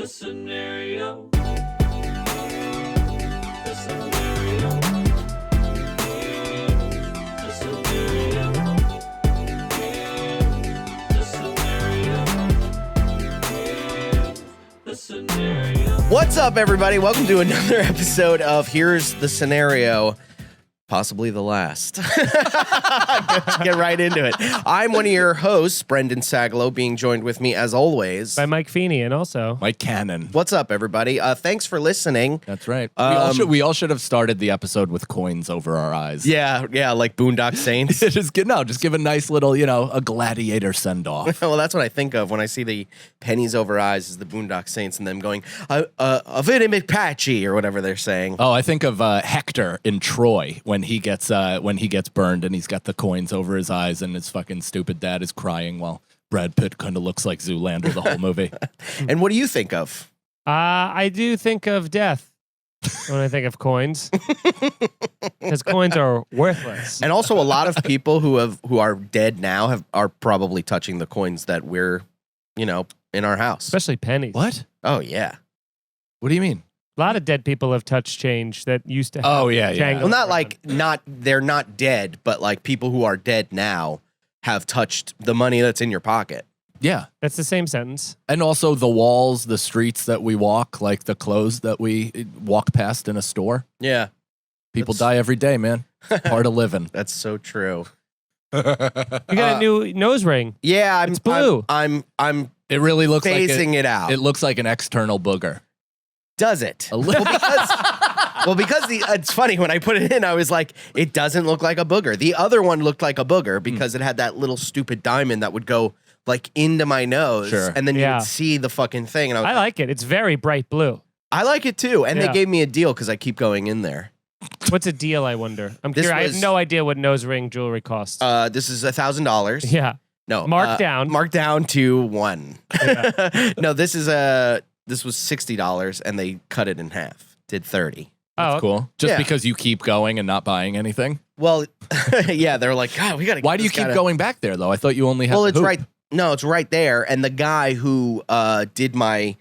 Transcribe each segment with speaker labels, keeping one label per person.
Speaker 1: scenario.
Speaker 2: What's up, everybody? Welcome to another episode of Here's the Scenario, possibly the last. Let's get right into it. I'm one of your hosts, Brendan Sagalow, being joined with me, as always,
Speaker 3: by Mike Feeney and also
Speaker 4: Mike Cannon.
Speaker 2: What's up, everybody? Thanks for listening.
Speaker 4: That's right. We all should have started the episode with coins over our eyes.
Speaker 2: Yeah, like Boondock Saints.
Speaker 4: just give a nice little, a gladiator send-off.
Speaker 2: Well, that's what I think of when I see the pennies over eyes as the Boondock Saints and them going, a Vinny McPatchy, or whatever they're saying.
Speaker 4: Oh, I think of Hector in Troy when he gets burned and he's got the coins over his eyes and his fucking stupid dad is crying while Brad Pitt kind of looks like Zoolander the whole movie.
Speaker 2: And what do you think of?
Speaker 3: I do think of death when I think of coins, because coins are worthless.
Speaker 2: And also, a lot of people who are dead now are probably touching the coins that we're, in our house.
Speaker 3: Especially pennies.
Speaker 4: What?
Speaker 2: Oh yeah.
Speaker 4: What do you mean?
Speaker 3: A lot of dead people have touched change that used to have.
Speaker 4: Oh, yeah.
Speaker 2: Well, they're not dead, but like people who are dead now have touched the money that's in your pocket.
Speaker 4: Yeah.
Speaker 3: That's the same sentence.
Speaker 4: And also the walls, the streets that we walk, like the clothes that we walk past in a store.
Speaker 2: Yeah.
Speaker 4: People die every day, man. It's part of living.
Speaker 2: That's so true.
Speaker 3: You got a new nose ring.
Speaker 2: Yeah,
Speaker 3: it's blue.
Speaker 2: I'm
Speaker 4: It really looks
Speaker 2: phasing it out.
Speaker 4: It looks like an external booger.
Speaker 2: Does it?
Speaker 4: A little.
Speaker 2: Because it's funny, when I put it in, I was like, it doesn't look like a booger. The other one looked like a booger because it had that little stupid diamond that would go like into my nose.
Speaker 4: Sure.
Speaker 2: And then you would see the fucking thing. And
Speaker 3: I like it. It's very bright blue.
Speaker 2: I like it too. And they gave me a deal because I keep going in there.
Speaker 3: What's a deal, I wonder? I'm curious. I have no idea what nose ring jewelry costs.
Speaker 2: This is $1,000.
Speaker 3: Yeah.
Speaker 2: No.
Speaker 3: Marked down.
Speaker 2: Marked down to $1.
Speaker 3: Yeah.
Speaker 2: No, this was $60 and they cut it in half. Did $30.
Speaker 4: That's cool. Just because you keep going and not buying anything?
Speaker 2: Well, yeah, they're like, God, we got to.
Speaker 4: Why do you keep going back there, though? I thought you only had.
Speaker 2: Well, it's right. No, it's right there. And the guy who did my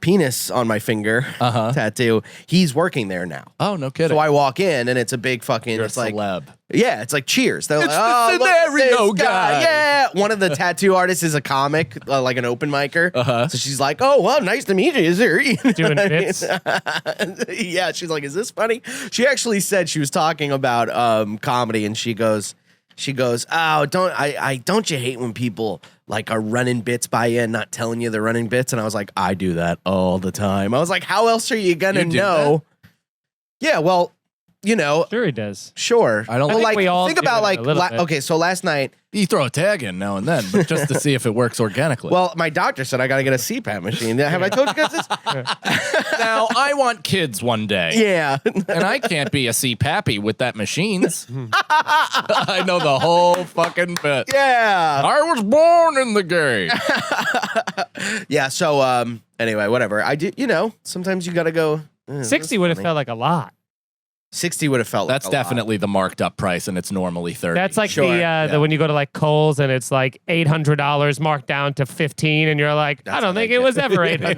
Speaker 2: penis on my finger tattoo, he's working there now.
Speaker 4: Oh, no kidding.
Speaker 2: So I walk in and it's a big fucking.
Speaker 4: You're
Speaker 2: it's
Speaker 4: a
Speaker 2: like
Speaker 4: celeb.
Speaker 2: Yeah, it's like Cheers. They're
Speaker 4: it's
Speaker 2: like,
Speaker 4: the scenario guy.
Speaker 2: Yeah, one of the tattoo artists is a comic, like an open micer. So she's like, "Oh, well, nice to meet you. Is there
Speaker 3: doing bits?"
Speaker 2: Yeah, she's like, "Is this funny?" She actually said she was talking about comedy, and she goes, "Oh, don't you hate when people like are running bits by you and not telling you they're running bits?" And I was like, "I do that all the time." I was like, "How else are you gonna know?" Yeah, well.
Speaker 3: Sure he does.
Speaker 2: Sure.
Speaker 4: I don't
Speaker 3: think we all
Speaker 2: think about like okay, so last night
Speaker 4: you throw a tag in now and then, but just to see if it works organically.
Speaker 2: Well, my doctor said I got to get a CPAP machine. Have I told you guys this?
Speaker 4: Now I want kids one day.
Speaker 2: Yeah.
Speaker 4: And I can't be a CPAPy with that machines. I know the whole fucking bit.
Speaker 2: Yeah.
Speaker 4: I was born in the game.
Speaker 2: Yeah, so anyway, whatever. I did, sometimes you got to go
Speaker 3: 60 would have felt like a lot.
Speaker 2: 60 would have felt
Speaker 4: That's
Speaker 2: like a
Speaker 4: definitely the marked up price, and it's normally 30.
Speaker 3: That's like the when you go to like Kohl's and it's like $800 marked down to 15, and you're like, I don't think it was ever $800.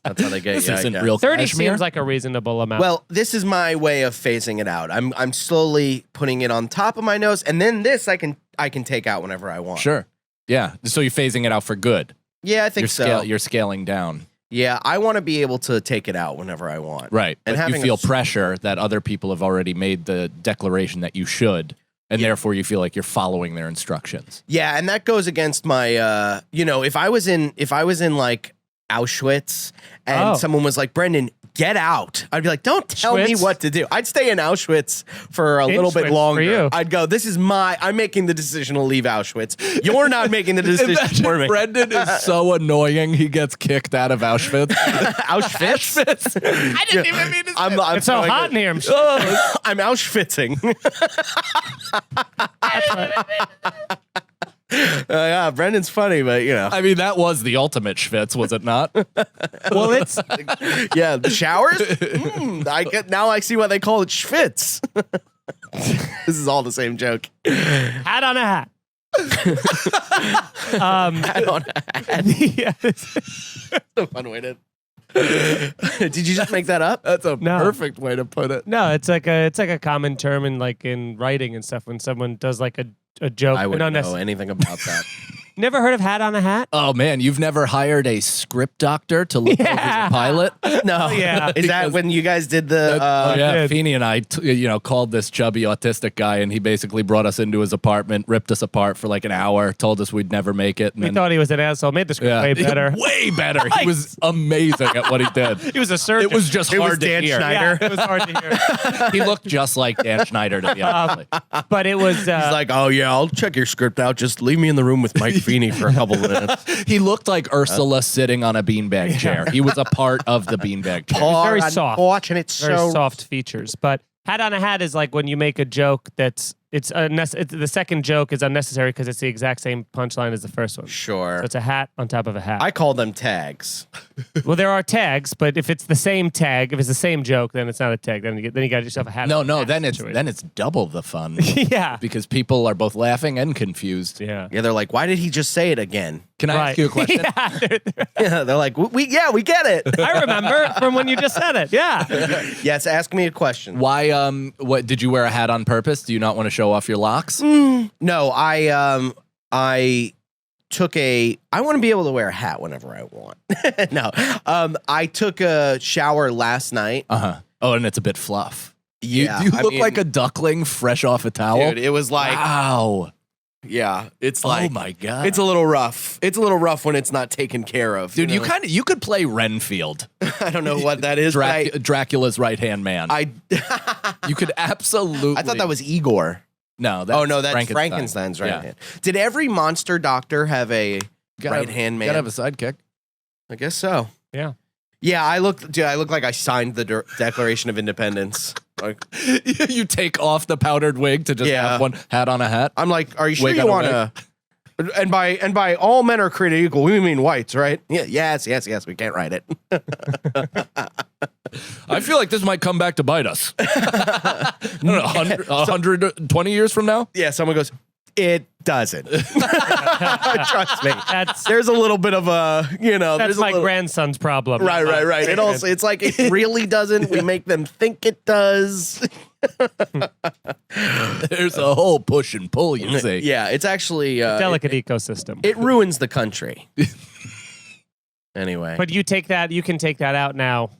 Speaker 2: That's how they get
Speaker 4: This
Speaker 2: you.
Speaker 4: isn't real
Speaker 3: 30
Speaker 4: cashmere.
Speaker 3: seems like a reasonable amount.
Speaker 2: Well, this is my way of phasing it out. I'm slowly putting it on top of my nose, and then this I can take out whenever I want.
Speaker 4: Sure. Yeah. So you're phasing it out for good.
Speaker 2: Yeah, I think so.
Speaker 4: You're scaling down.
Speaker 2: Yeah, I want to be able to take it out whenever I want.
Speaker 4: Right.
Speaker 2: And
Speaker 4: but you feel pressure that other people have already made the declaration that you should, and therefore you feel like you're following their instructions.
Speaker 2: Yeah, and that goes against my if I was in like Auschwitz and someone was like, "Brendan, get out," I'd be like, "Don't tell me what to do." I'd stay in Auschwitz for a little bit longer.
Speaker 3: For you.
Speaker 2: I'd go, I'm making the decision to leave Auschwitz. You're not making the decision for me.
Speaker 4: Brendan is so annoying. He gets kicked out of Auschwitz.
Speaker 2: Auschwitz?
Speaker 3: I didn't even mean to say
Speaker 2: I'm
Speaker 3: it's so hot in here.
Speaker 2: I'm Auschwitzing. Yeah, Brendan's funny, but
Speaker 4: I mean, that was the ultimate schwitz, was it not?
Speaker 3: Well, it's
Speaker 2: yeah, the showers. Now I see why they call it schwitz. This is all the same joke.
Speaker 3: hat on a hat.
Speaker 2: Hat on a hat.
Speaker 3: Yeah,
Speaker 2: That's a fun way to Did you just make that up?
Speaker 4: That's a
Speaker 3: No.
Speaker 4: perfect way to put it.
Speaker 3: No, it's like a common term in writing and stuff when someone does like a joke.
Speaker 2: I wouldn't
Speaker 3: No,
Speaker 2: know anything about that.
Speaker 3: Never heard of hat on a hat?
Speaker 4: Oh man, you've never hired a script doctor to look over the pilot?
Speaker 2: No.
Speaker 3: Yeah.
Speaker 2: Is that
Speaker 4: Because-
Speaker 2: when you guys did the...
Speaker 4: Oh yeah,
Speaker 3: did.
Speaker 4: Feeney and I, called this chubby autistic guy, and he basically brought us into his apartment, ripped us apart for like an hour, told us we'd never make it. And
Speaker 3: We thought he was an asshole. Made the script way better.
Speaker 4: way better. He was amazing at what he did.
Speaker 3: He was a surgeon.
Speaker 4: It was just
Speaker 2: It was
Speaker 4: hard to
Speaker 2: Dan
Speaker 4: hear.
Speaker 2: Schneider.
Speaker 3: Yeah, it was hard to hear.
Speaker 4: He looked just like Dan Schneider, to be honest.
Speaker 3: But it was.
Speaker 2: He's like, oh yeah, I'll check your script out. Just leave me in the room with Mike Feeney for a couple minutes.
Speaker 4: He looked like Ursula sitting on a beanbag chair. He was a part of the beanbag chair.
Speaker 3: It's very soft.
Speaker 2: Watching it
Speaker 3: very
Speaker 2: so...
Speaker 3: soft features. But hat on a hat is like when you make a joke that's the second joke is unnecessary because it's the exact same punchline as the first one.
Speaker 2: Sure.
Speaker 3: So it's a hat on top of a hat.
Speaker 2: I call them tags.
Speaker 3: Well, there are tags, but if it's the same tag, if it's the same joke, then it's not a tag. Then you got yourself a hat.
Speaker 4: No,
Speaker 3: on a hat
Speaker 4: then it's
Speaker 3: situation.
Speaker 4: double the fun
Speaker 3: yeah.
Speaker 4: because people are both laughing and confused.
Speaker 3: Yeah.
Speaker 2: Yeah, they're like, why did he just say it again?
Speaker 4: Can I ask you a question?
Speaker 3: yeah,
Speaker 2: Yeah, they're like, we get it.
Speaker 3: I remember from when you just said it. Yeah.
Speaker 2: Yes, ask me a question.
Speaker 4: Why? What did you wear a hat on purpose? Do you not want to show off your locks?
Speaker 2: No, I took I want to be able to wear a hat whenever I want. No, I took a shower last night.
Speaker 4: Oh, and it's a bit fluff.
Speaker 2: Yeah,
Speaker 4: you
Speaker 2: I
Speaker 4: look
Speaker 2: mean-
Speaker 4: like a duckling fresh off a towel.
Speaker 2: Dude, it was like,
Speaker 4: Wow.
Speaker 2: yeah, it's
Speaker 4: Oh
Speaker 2: like,
Speaker 4: my god.
Speaker 2: it's a little rough. It's a little rough when it's not taken care of.
Speaker 4: Dude,
Speaker 2: you
Speaker 4: you
Speaker 2: know?
Speaker 4: you could play Renfield,
Speaker 2: I don't know what that is. But
Speaker 4: Dracula's right hand man.
Speaker 2: I
Speaker 4: You could absolutely.
Speaker 2: I thought that was Igor.
Speaker 4: no. That's
Speaker 2: Oh no, that's Frankenstein's right
Speaker 4: Yeah.
Speaker 2: hand. Did every monster doctor have a right hand man?
Speaker 4: Gotta have a sidekick.
Speaker 2: I guess so.
Speaker 3: Yeah.
Speaker 2: Yeah, I look like I signed the Declaration of Independence. Like,
Speaker 4: You take off the powdered wig to just
Speaker 2: Yeah.
Speaker 4: have one hat on a hat.
Speaker 2: I'm like, are you sure
Speaker 4: Wig
Speaker 2: you
Speaker 4: on a
Speaker 2: want to? And by all men are created equal, we mean whites, right? Yeah, yes. We can't write it.
Speaker 4: I feel like this might come back to bite us. I don't know, 120 years from now?
Speaker 2: Yeah, someone goes, it doesn't. Trust me.
Speaker 3: That's
Speaker 2: There's a little bit of a,
Speaker 3: that's
Speaker 2: there's
Speaker 3: my
Speaker 2: a little,
Speaker 3: grandson's problem.
Speaker 2: right. It also, it's like it really doesn't. We make them think it does.
Speaker 4: There's a whole push and pull, you see.
Speaker 2: Yeah, it's actually
Speaker 3: Delicate ecosystem.
Speaker 2: it ruins the country. Anyway,
Speaker 3: But you can take that out now.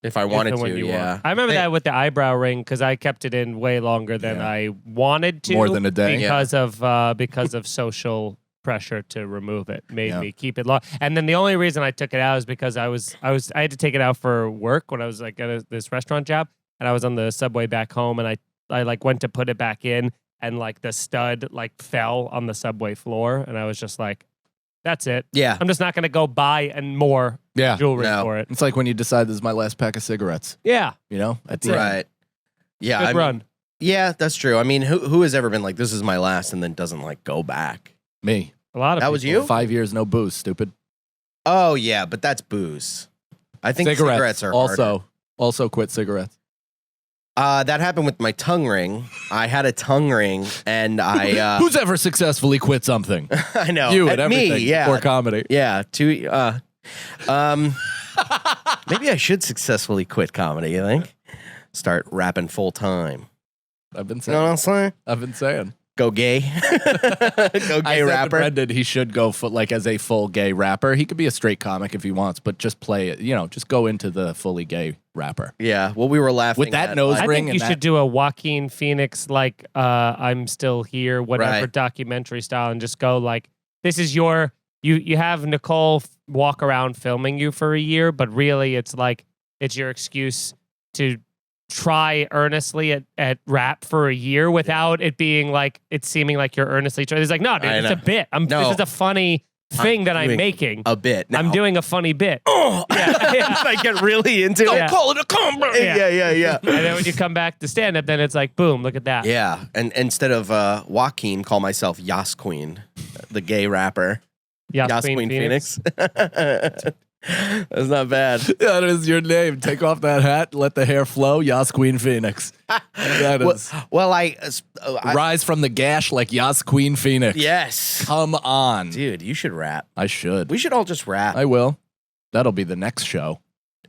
Speaker 2: if I wanted
Speaker 3: when
Speaker 2: to,
Speaker 3: you
Speaker 2: yeah.
Speaker 3: want. I remember that with the eyebrow ring because I kept it in way longer than
Speaker 4: Yeah.
Speaker 3: I wanted to.
Speaker 4: More than a day.
Speaker 3: because of social pressure to remove it. Made
Speaker 4: Yeah.
Speaker 3: me keep it long. And then the only reason I took it out is because I had to take it out for work when I was like at this restaurant job, and I was on the subway back home, and I like went to put it back in, and like the stud like fell on the subway floor, and I was just like, that's it.
Speaker 2: Yeah.
Speaker 3: I'm just not gonna go buy and more
Speaker 4: Yeah.
Speaker 3: jewelry
Speaker 2: No.
Speaker 3: for it.
Speaker 4: It's like when you decide this is my last pack of cigarettes,
Speaker 3: Yeah.
Speaker 4: you know?
Speaker 3: That's
Speaker 4: the
Speaker 3: it.
Speaker 4: end.
Speaker 2: Right. Yeah.
Speaker 3: Good
Speaker 2: I mean,
Speaker 3: run.
Speaker 2: yeah, that's true. I mean, who has ever been like, this is my last and then doesn't like go back?
Speaker 4: Me.
Speaker 3: A lot of
Speaker 2: That was
Speaker 3: people.
Speaker 2: you?
Speaker 4: 5 years, no booze, stupid.
Speaker 2: Oh, yeah, but that's booze. I think cigarettes are harder.
Speaker 4: Also quit cigarettes.
Speaker 2: That happened with my tongue ring. I had a tongue ring and I,
Speaker 4: Who's ever successfully quit something?
Speaker 2: I know.
Speaker 4: You at everything.
Speaker 2: Me, yeah.
Speaker 4: Or comedy.
Speaker 2: Yeah, maybe I should successfully quit comedy, you think? Start rapping full time.
Speaker 4: I've been
Speaker 2: You know what
Speaker 4: saying.
Speaker 2: I'm saying?
Speaker 4: saying.
Speaker 2: Go gay. Go
Speaker 4: I
Speaker 2: gay
Speaker 4: said to
Speaker 2: rapper.
Speaker 4: Brendan he should go as a full gay rapper. He could be a straight comic if he wants, but just play it, just go into the fully gay rapper.
Speaker 2: Yeah, well, we were laughing
Speaker 4: With that
Speaker 2: at,
Speaker 4: nose
Speaker 2: like-
Speaker 3: I
Speaker 4: ring
Speaker 3: think
Speaker 4: and
Speaker 3: you should do a Joaquin Phoenix like I'm still here, whatever
Speaker 2: Right.
Speaker 3: documentary style, and just go like, this is your you have Nicole walk around filming you for a year, but really it's like it's your excuse to try earnestly at rap for a year without it being like it's seeming like you're earnestly trying. It's like, no, dude,
Speaker 2: I
Speaker 3: it's
Speaker 2: know.
Speaker 3: a bit.
Speaker 2: No.
Speaker 3: This is a funny thing that I'm
Speaker 2: doing
Speaker 3: making.
Speaker 2: a bit.
Speaker 3: I'm
Speaker 2: now.
Speaker 3: doing a funny bit.
Speaker 2: Oh,
Speaker 3: Yeah.
Speaker 2: I get really into
Speaker 3: Yeah.
Speaker 2: it. Call it a combo.
Speaker 3: Yeah.
Speaker 2: Yeah.
Speaker 3: And then when you come back to stand up, then it's like, boom, look at that.
Speaker 2: Yeah, and instead of Joaquin, call myself Yas Queen, the gay rapper.
Speaker 3: Yas
Speaker 2: Yas Queen Phoenix. That's not bad.
Speaker 4: That is your name. Take off that hat, let the hair flow. Yas Queen Phoenix. That is.
Speaker 2: Well, I
Speaker 4: Rise from the gash like Yas Queen Phoenix.
Speaker 2: yes,
Speaker 4: Come on.
Speaker 2: dude, you should rap.
Speaker 4: I should.
Speaker 2: We should all just rap.
Speaker 4: I will. That'll be the next show.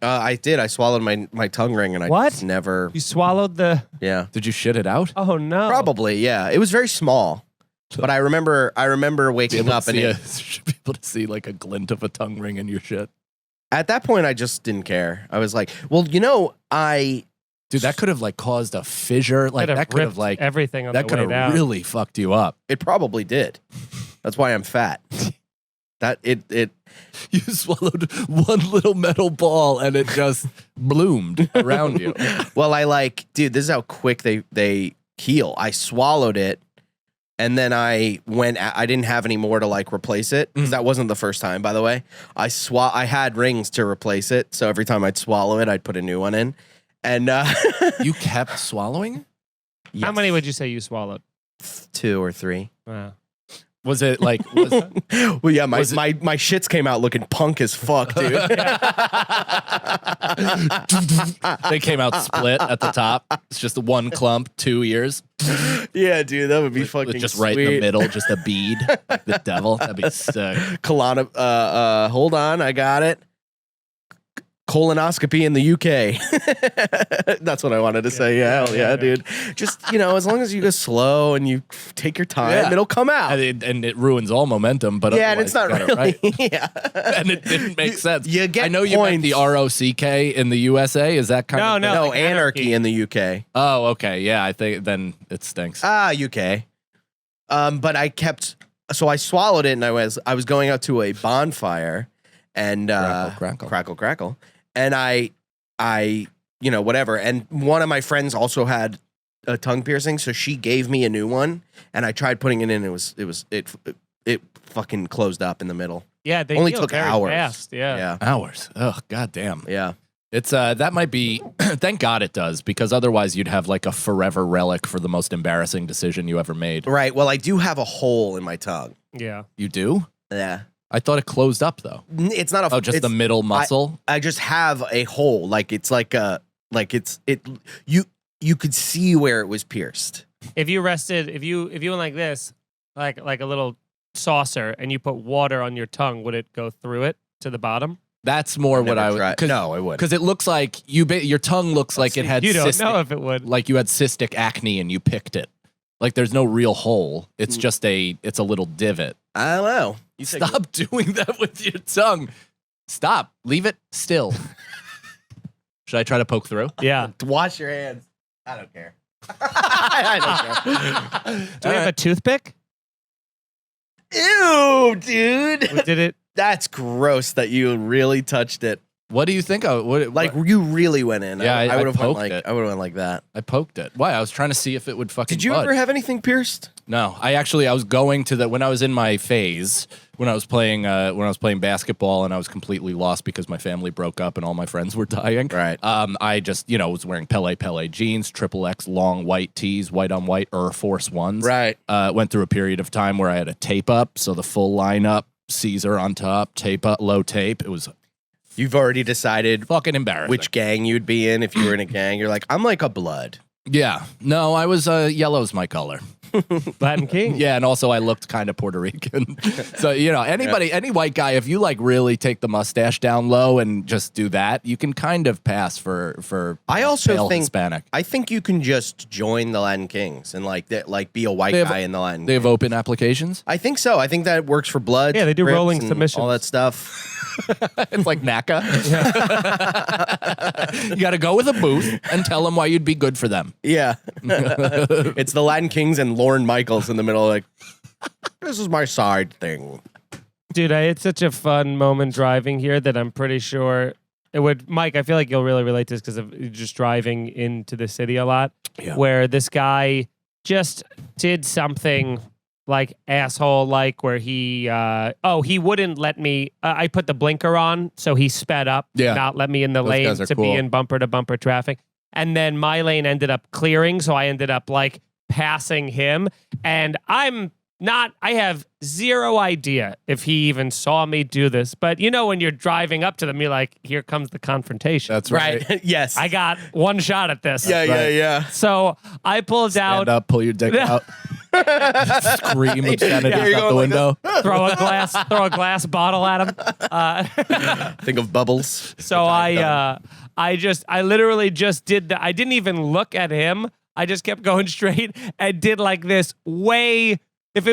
Speaker 2: I did. I swallowed my tongue ring, and I
Speaker 3: What?
Speaker 2: just never.
Speaker 3: You swallowed the.
Speaker 2: Yeah,
Speaker 4: Did you shit it out?
Speaker 3: Oh no.
Speaker 2: probably. Yeah, it was very small, but I remember waking up and
Speaker 4: should be able to see like a glint of a tongue ring in your shit.
Speaker 2: at that point I just didn't care. I was like, well,
Speaker 4: Dude, that could have like caused a fissure. Like that could have
Speaker 3: ripped
Speaker 4: like
Speaker 3: everything on
Speaker 4: that
Speaker 3: the
Speaker 4: could
Speaker 3: way
Speaker 4: have
Speaker 3: down.
Speaker 4: really fucked you up.
Speaker 2: it probably did. That's why I'm fat. That it.
Speaker 4: You swallowed one little metal ball and it just bloomed around you.
Speaker 2: Well, dude, this is how quick they heal. I swallowed it, and then I didn't have any more to like replace it because that wasn't the first time, by the way. I had rings to replace it, so every time I'd swallow it, I'd put a new one in. And
Speaker 4: You kept swallowing?
Speaker 3: How many would you say you swallowed?
Speaker 2: 2 or 3.
Speaker 3: Wow.
Speaker 4: Was it like
Speaker 2: Well, yeah, my shits came out looking punk as fuck, dude.
Speaker 4: they came out split at the top? It's just one clump, 2 ears.
Speaker 2: Yeah, dude, that would be
Speaker 4: With
Speaker 2: fucking
Speaker 4: just right in the middle, just a bead. Like the devil. That'd be sick.
Speaker 2: Hold on, I got it. Colonoscopy in the UK. That's what I wanted to say. Yeah, hell yeah, dude. Just, as long as you go slow and you take your time, it'll come out.
Speaker 4: And it ruins all momentum, but
Speaker 2: Yeah, and it's not
Speaker 4: otherwise
Speaker 2: really.
Speaker 4: you got it right.
Speaker 2: Yeah.
Speaker 4: And it didn't make sense.
Speaker 2: You get
Speaker 4: I know you meant
Speaker 2: points.
Speaker 4: the ROCK in the USA. Is that kind of
Speaker 2: No,
Speaker 3: like
Speaker 2: anarchy in the UK.
Speaker 4: Oh, okay. Yeah, I think then it stinks.
Speaker 2: UK. But I kept. So I swallowed it, and I was going out to a bonfire, and crackle. And I, whatever. And one of my friends also had a tongue piercing, so she gave me a new one, and I tried putting it in. It fucking closed up in the middle.
Speaker 3: Yeah, they
Speaker 2: Only
Speaker 3: heal
Speaker 2: took
Speaker 3: very
Speaker 2: hours.
Speaker 3: fast. Yeah.
Speaker 4: Hours. Oh, goddamn.
Speaker 2: Yeah.
Speaker 4: It's that might be. Thank God it does, because otherwise you'd have like a forever relic for the most embarrassing decision you ever made.
Speaker 2: Right. Well, I do have a hole in my tongue.
Speaker 3: Yeah.
Speaker 4: You do?
Speaker 2: Yeah.
Speaker 4: I thought it closed up though.
Speaker 2: It's not a.
Speaker 4: Oh, just the middle muscle.
Speaker 2: I just have a hole. Like it's like a. Like it's it. You could see where it was pierced.
Speaker 3: If you rested, if you went like this, like a little saucer, and you put water on your tongue, would it go through it to the bottom?
Speaker 4: That's more what I would.
Speaker 2: No, it wouldn't.
Speaker 4: Because it looks like your tongue looks like it had.
Speaker 3: You don't
Speaker 4: cystic,
Speaker 3: know if it would.
Speaker 4: Like you had cystic acne and you picked it. Like there's no real hole. It's just it's a little divot.
Speaker 2: I don't know.
Speaker 4: Stop doing that with your tongue. Stop. Leave it still. Should I try to poke through?
Speaker 3: Yeah.
Speaker 2: Wash your hands. I don't care. I don't care.
Speaker 3: Do we have a toothpick?
Speaker 2: Ew, dude.
Speaker 3: We did it.
Speaker 2: That's gross that you really touched it.
Speaker 4: What do you think of?
Speaker 2: Like you really went in.
Speaker 4: Yeah,
Speaker 2: I would have went
Speaker 4: poked
Speaker 2: like
Speaker 4: it.
Speaker 2: I would have went like that.
Speaker 4: I poked it. Why? I was trying to see if it would fucking.
Speaker 2: Did you
Speaker 4: budge.
Speaker 2: ever have anything pierced?
Speaker 4: No, I was going to when I was in my phase when I was playing basketball and I was completely lost because my family broke up and all my friends were dying.
Speaker 2: Right.
Speaker 4: I just was wearing Pele jeans, XXX long white tees, white on white Air Force Ones.
Speaker 2: Right.
Speaker 4: Went through a period of time where I had a tape up, so the full lineup, Caesar on top, tape up, low tape. It was
Speaker 2: You've already decided
Speaker 4: fucking embarrassing.
Speaker 2: which gang you'd be in if you were in a gang. You're like, I'm like a blood.
Speaker 4: Yeah. No, I was yellow's my color.
Speaker 3: Latin King.
Speaker 4: Yeah, and also I looked kind of Puerto Rican. So, any white guy, if you like really take the mustache down low and just do that, you can kind of pass for
Speaker 2: I also
Speaker 4: pale
Speaker 2: think
Speaker 4: Hispanic.
Speaker 2: I think you can just join the Latin Kings and like be a white guy in the Latin.
Speaker 4: They have open applications?
Speaker 2: I think so. I think that works for blood.
Speaker 3: Yeah, they do
Speaker 2: Crips,
Speaker 3: rolling
Speaker 2: and
Speaker 3: submissions.
Speaker 2: all that stuff.
Speaker 4: It's like NACA. You got to go with a booth and tell them why you'd be good for them.
Speaker 2: Yeah. It's the Latin Kings and Lorne Michaels in the middle, like, this is my side thing.
Speaker 3: Dude, I had such a fun moment driving here that I'm pretty sure it would. Mike, I feel like you'll really relate to this because of just driving into the city a lot.
Speaker 4: Yeah.
Speaker 3: Where this guy just did something like asshole, like where he wouldn't let me. I put the blinker on, so he sped up, not let me in the
Speaker 4: Those
Speaker 3: lane
Speaker 4: guys are
Speaker 3: to
Speaker 4: cool.
Speaker 3: be in bumper to bumper traffic. And then my lane ended up clearing, so I ended up like passing him. And I have zero idea if he even saw me do this. But when you're driving up to them, you're like, here comes the confrontation.
Speaker 4: That's right.
Speaker 2: Yes.
Speaker 3: I got one shot at this.
Speaker 2: Yeah.
Speaker 3: So I pulled
Speaker 4: Stand
Speaker 3: out.
Speaker 4: up, pull your dick out. Scream obscenities
Speaker 2: Here you
Speaker 4: out
Speaker 2: go,
Speaker 4: the
Speaker 2: like
Speaker 4: window.
Speaker 3: throw a glass bottle at him.
Speaker 2: Think of bubbles.
Speaker 3: So I literally just did that. I didn't even look at him. I just kept going straight and did like this way. If it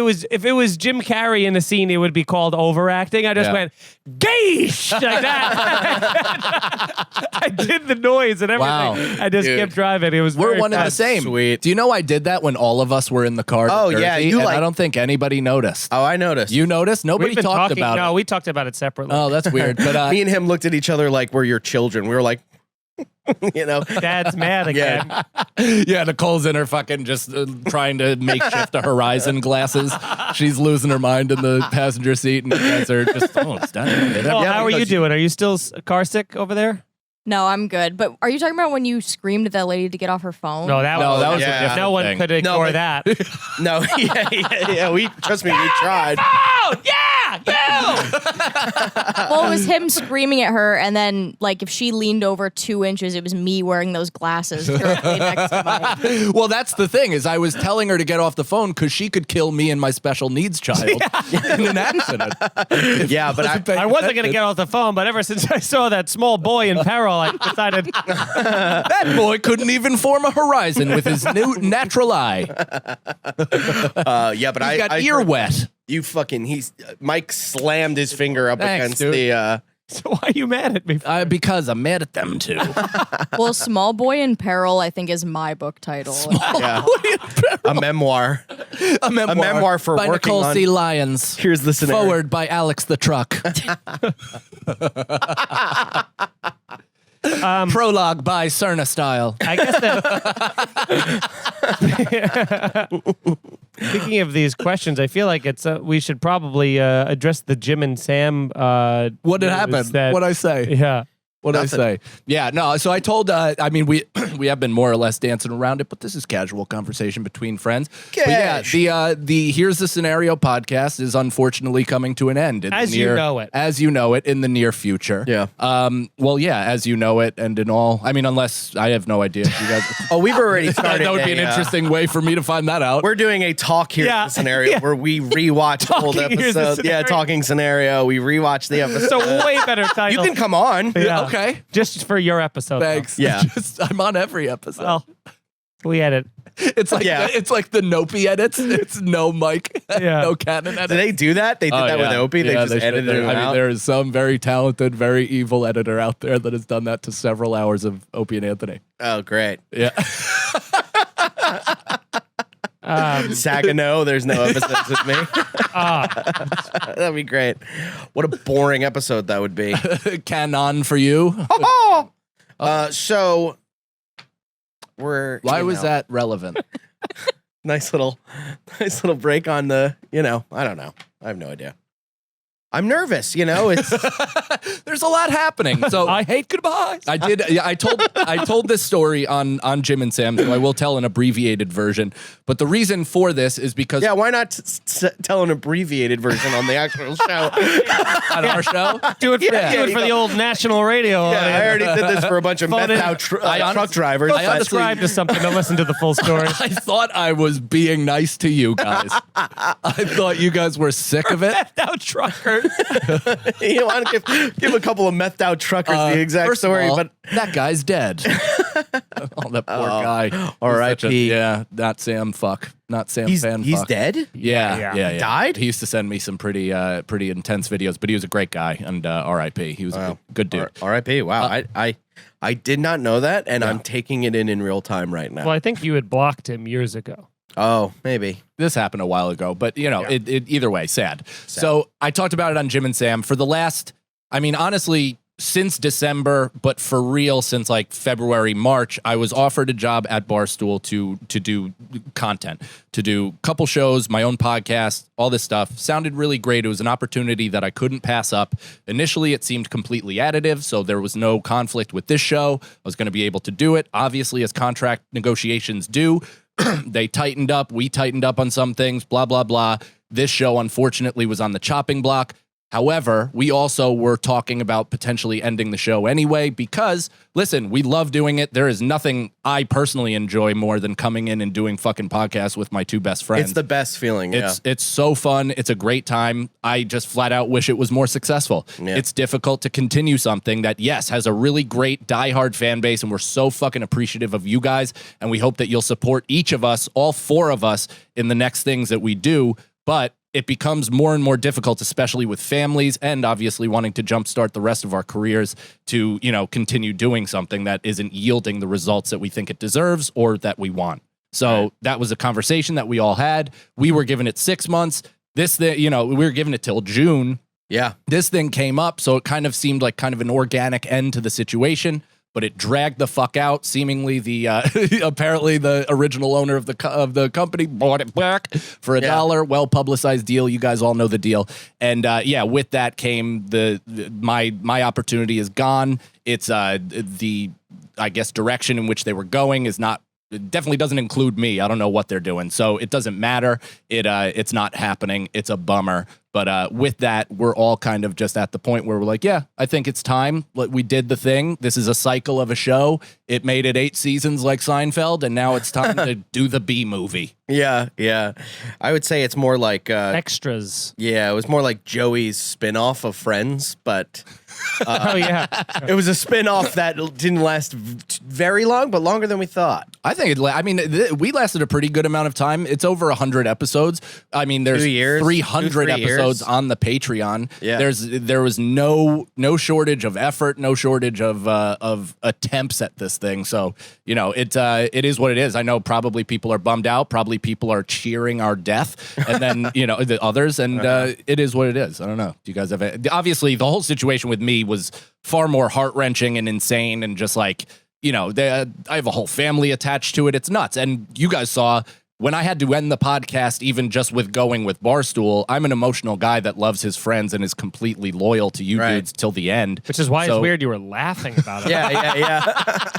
Speaker 3: was Jim Carrey in the scene, it would be called overacting. I just went, geesh, like that. I did the noise and everything.
Speaker 4: Wow.
Speaker 3: I just kept driving. It was
Speaker 4: We're
Speaker 3: very
Speaker 4: one and the
Speaker 3: fast.
Speaker 4: same.
Speaker 2: Sweet.
Speaker 4: Do you know I did that when all of us were in the car? to
Speaker 2: Oh, yeah,
Speaker 4: Jersey,
Speaker 2: you
Speaker 4: and
Speaker 2: like-
Speaker 4: I don't think anybody noticed.
Speaker 2: Oh, I noticed.
Speaker 4: You noticed? Nobody
Speaker 3: We've been
Speaker 4: talked
Speaker 3: talking,
Speaker 4: about
Speaker 3: no,
Speaker 4: it.
Speaker 3: we talked about it separately.
Speaker 4: Oh, that's weird. But
Speaker 2: Me and him looked at each other like we're your children. We were like, you know.
Speaker 3: Dad's mad again.
Speaker 4: yeah, Nicole's in her fucking just trying to makeshift a Horizon glasses. She's losing her mind in the passenger seat, and you guys are just, it's done.
Speaker 3: Well, how are you doing? Are you still car sick over there?
Speaker 1: No, I'm good. But are you talking about when you screamed at that lady to get off her phone?
Speaker 3: No, that
Speaker 4: No,
Speaker 3: was,
Speaker 4: that was
Speaker 2: Yeah.
Speaker 4: a different
Speaker 3: no one
Speaker 4: thing.
Speaker 3: could ignore
Speaker 2: but-
Speaker 3: that.
Speaker 2: No, yeah. We trust me, we tried.
Speaker 3: Oh, yeah, you!
Speaker 1: Well, it was him screaming at her, and then like if she leaned over 2 inches, it was me wearing those glasses directly next to my.
Speaker 4: Well, that's the thing is I was telling her to get off the phone because she could kill me and my special needs child in an accident.
Speaker 2: Yeah, but
Speaker 3: I wasn't going to get off the phone, but ever since I saw that small boy in peril, I decided
Speaker 4: That boy couldn't even form a horizon with his new natural eye.
Speaker 2: yeah, but
Speaker 4: He got
Speaker 2: I
Speaker 4: ear
Speaker 2: heard
Speaker 4: wet.
Speaker 2: You fucking Mike slammed his finger up
Speaker 4: Thanks,
Speaker 2: against
Speaker 4: dude.
Speaker 2: the
Speaker 3: so why are you mad at me?
Speaker 4: Because I'm mad at them too.
Speaker 1: Well, Small Boy in Peril, I think, is my book title.
Speaker 2: yeah, a memoir.
Speaker 4: A
Speaker 2: memoir for
Speaker 4: by
Speaker 2: working
Speaker 4: Nicole
Speaker 2: on-
Speaker 4: C. Lyons.
Speaker 2: Here's the scenario.
Speaker 4: Forward by Alex the Truck. Prologue by Cerna Style.
Speaker 3: I guess that. Speaking of these questions, I feel like it's we should probably address the Jim and Sam.
Speaker 4: What did
Speaker 3: news
Speaker 4: happen?
Speaker 3: that-
Speaker 4: What'd I say?
Speaker 3: Yeah.
Speaker 4: What'd I
Speaker 2: Nothing.
Speaker 4: say? Yeah, no. So I told. I mean, we we have been more or less dancing around it, but this is casual conversation between friends. But yeah,
Speaker 2: Cash.
Speaker 4: the Here's the Scenario podcast is unfortunately coming to an end. In the
Speaker 3: As you
Speaker 4: near-
Speaker 3: know it.
Speaker 4: As you know it in the near future.
Speaker 2: Yeah.
Speaker 4: Well, yeah, as you know it, and in all. I mean, unless I have no idea. You guys.
Speaker 2: Oh, we've already started.
Speaker 4: that would be an interesting way for me to find that out.
Speaker 2: We're doing a talk here
Speaker 3: Yeah,
Speaker 2: scenario
Speaker 3: yeah.
Speaker 2: where we rewatch old
Speaker 3: Talking Here's the
Speaker 2: episodes. Yeah,
Speaker 3: Scenario.
Speaker 2: talking scenario. We rewatch the episode.
Speaker 3: So way better
Speaker 2: you
Speaker 3: title.
Speaker 2: can come on.
Speaker 3: Yeah.
Speaker 4: Okay.
Speaker 3: Just for your episode. though.
Speaker 4: Thanks.
Speaker 2: Yeah.
Speaker 4: I'm on every episode.
Speaker 3: Well, we edit.
Speaker 4: It's like
Speaker 2: Yeah.
Speaker 4: it's like the Nopi edits. It's no mic,
Speaker 3: Yeah.
Speaker 4: no canon edits.
Speaker 2: Did they do that? They did that with Opie. They just edited
Speaker 4: should.
Speaker 2: it
Speaker 4: I mean,
Speaker 2: out.
Speaker 4: there is some very talented, very evil editor out there that has done that to several hours of Opie and Anthony.
Speaker 2: Oh, great.
Speaker 4: Yeah.
Speaker 2: Sagalow, there's no episodes with me. That'd be great. What a boring episode that would be.
Speaker 4: Canon for you.
Speaker 2: So we're
Speaker 4: Why
Speaker 2: you
Speaker 4: was
Speaker 2: know,
Speaker 4: that relevant?
Speaker 2: nice little break on the, I don't know. I have no idea. I'm nervous, it's
Speaker 4: There's a lot happening. So
Speaker 3: I hate goodbyes.
Speaker 4: I did. Yeah, I told this story on Jim and Sam, so I will tell an abbreviated version. But the reason for this is because
Speaker 2: yeah, why not tell an abbreviated version on the actual show?
Speaker 4: on our show,
Speaker 3: Do it for the old national radio.
Speaker 2: Yeah, I already did this for a bunch of
Speaker 3: Phone in.
Speaker 2: meth out truck drivers.
Speaker 4: I honestly-
Speaker 3: Subscribe to something to listen to the full story.
Speaker 4: I thought I was being nice to you guys. I thought you guys were sick of it.
Speaker 3: Now trucker.
Speaker 2: You want to give a couple of methed out truckers the exact
Speaker 4: First of
Speaker 2: story,
Speaker 4: all,
Speaker 2: but
Speaker 4: that guy's dead. Oh, that poor guy.
Speaker 2: R.I.P..
Speaker 4: Yeah, not Sam. Fuck, not Sam.
Speaker 2: he's
Speaker 4: fan.
Speaker 2: he's
Speaker 4: fuck.
Speaker 2: dead.
Speaker 4: Yeah.
Speaker 2: Died?
Speaker 4: He used to send me some pretty intense videos, but he was a great guy. And R.I.P. He was a good dude.
Speaker 2: R.I.P. Wow, I did not know that, and I'm taking it in real time right now.
Speaker 3: Well, I think you had blocked him years ago.
Speaker 2: Oh, maybe.
Speaker 4: This happened a while ago, but it either way, sad. So I talked about it on Jim and Sam for the last, honestly, since December, but for real since like February, March, I was offered a job at Barstool to do content, to do a couple shows, my own podcast, all this stuff. Sounded really great. It was an opportunity that I couldn't pass up. Initially, it seemed completely additive, so there was no conflict with this show. I was going to be able to do it. Obviously, as contract negotiations do, they tightened up. We tightened up on some things, blah, blah, blah. This show, unfortunately, was on the chopping block. However, we also were talking about potentially ending the show anyway because, listen, we love doing it. There is nothing I personally enjoy more than coming in and doing fucking podcasts with my two best friends.
Speaker 2: It's the best feeling.
Speaker 4: It's so fun. It's a great time. I just flat out wish it was more successful.
Speaker 2: Yeah.
Speaker 4: It's difficult to continue something that, yes, has a really great diehard fan base, and we're so fucking appreciative of you guys, and we hope that you'll support each of us, all four of us, in the next things that we do. But it becomes more and more difficult, especially with families and obviously wanting to jumpstart the rest of our careers to, continue doing something that isn't yielding the results that we think it deserves or that we want. So that was a conversation that we all had. We were giving it 6 months. This thing, we were giving it till June.
Speaker 2: Yeah.
Speaker 4: This thing came up, so it kind of seemed like kind of an organic end to the situation. But it dragged the fuck out. Seemingly, the apparently the original owner of the company bought it back for $1. Well publicized deal. You guys all know the deal. And with that came my opportunity is gone. It's the direction in which they were going is not. It definitely doesn't include me. I don't know what they're doing, so it doesn't matter. It's not happening. It's a bummer. But with that, we're all kind of just at the point where we're like, yeah, I think it's time. We did the thing. This is a cycle of a show. It made it 8 seasons like Seinfeld, and now it's time to do the B movie.
Speaker 2: Yeah. I would say it's more like
Speaker 3: extras.
Speaker 2: Yeah, it was more like Joey's spinoff of Friends, but it was a spinoff that didn't last very long, but longer than we thought.
Speaker 4: I think we lasted a pretty good amount of time. It's over 100 episodes. I mean, there's 300 episodes on the Patreon.
Speaker 2: Yeah.
Speaker 4: There was no shortage of effort, no shortage of attempts at this thing. So, it is what it is. I know probably people are bummed out. Probably people are cheering our death, and then the others, and it is what it is. I don't know. Do you guys have obviously the whole situation with me was far more heart-wrenching and insane, and just like I have a whole family attached to it. It's nuts. And you guys saw when I had to end the podcast, even just with going with Barstool, I'm an emotional guy that loves his friends and is completely loyal to you dudes till the end.
Speaker 3: Which is why it's weird you were laughing about it.
Speaker 2: Yeah.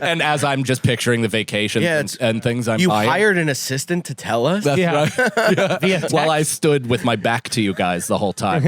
Speaker 4: And as I'm just picturing the vacation and things I'm buying.
Speaker 2: You hired an assistant to tell us?
Speaker 4: That's right. While I stood with my back to you guys the whole time.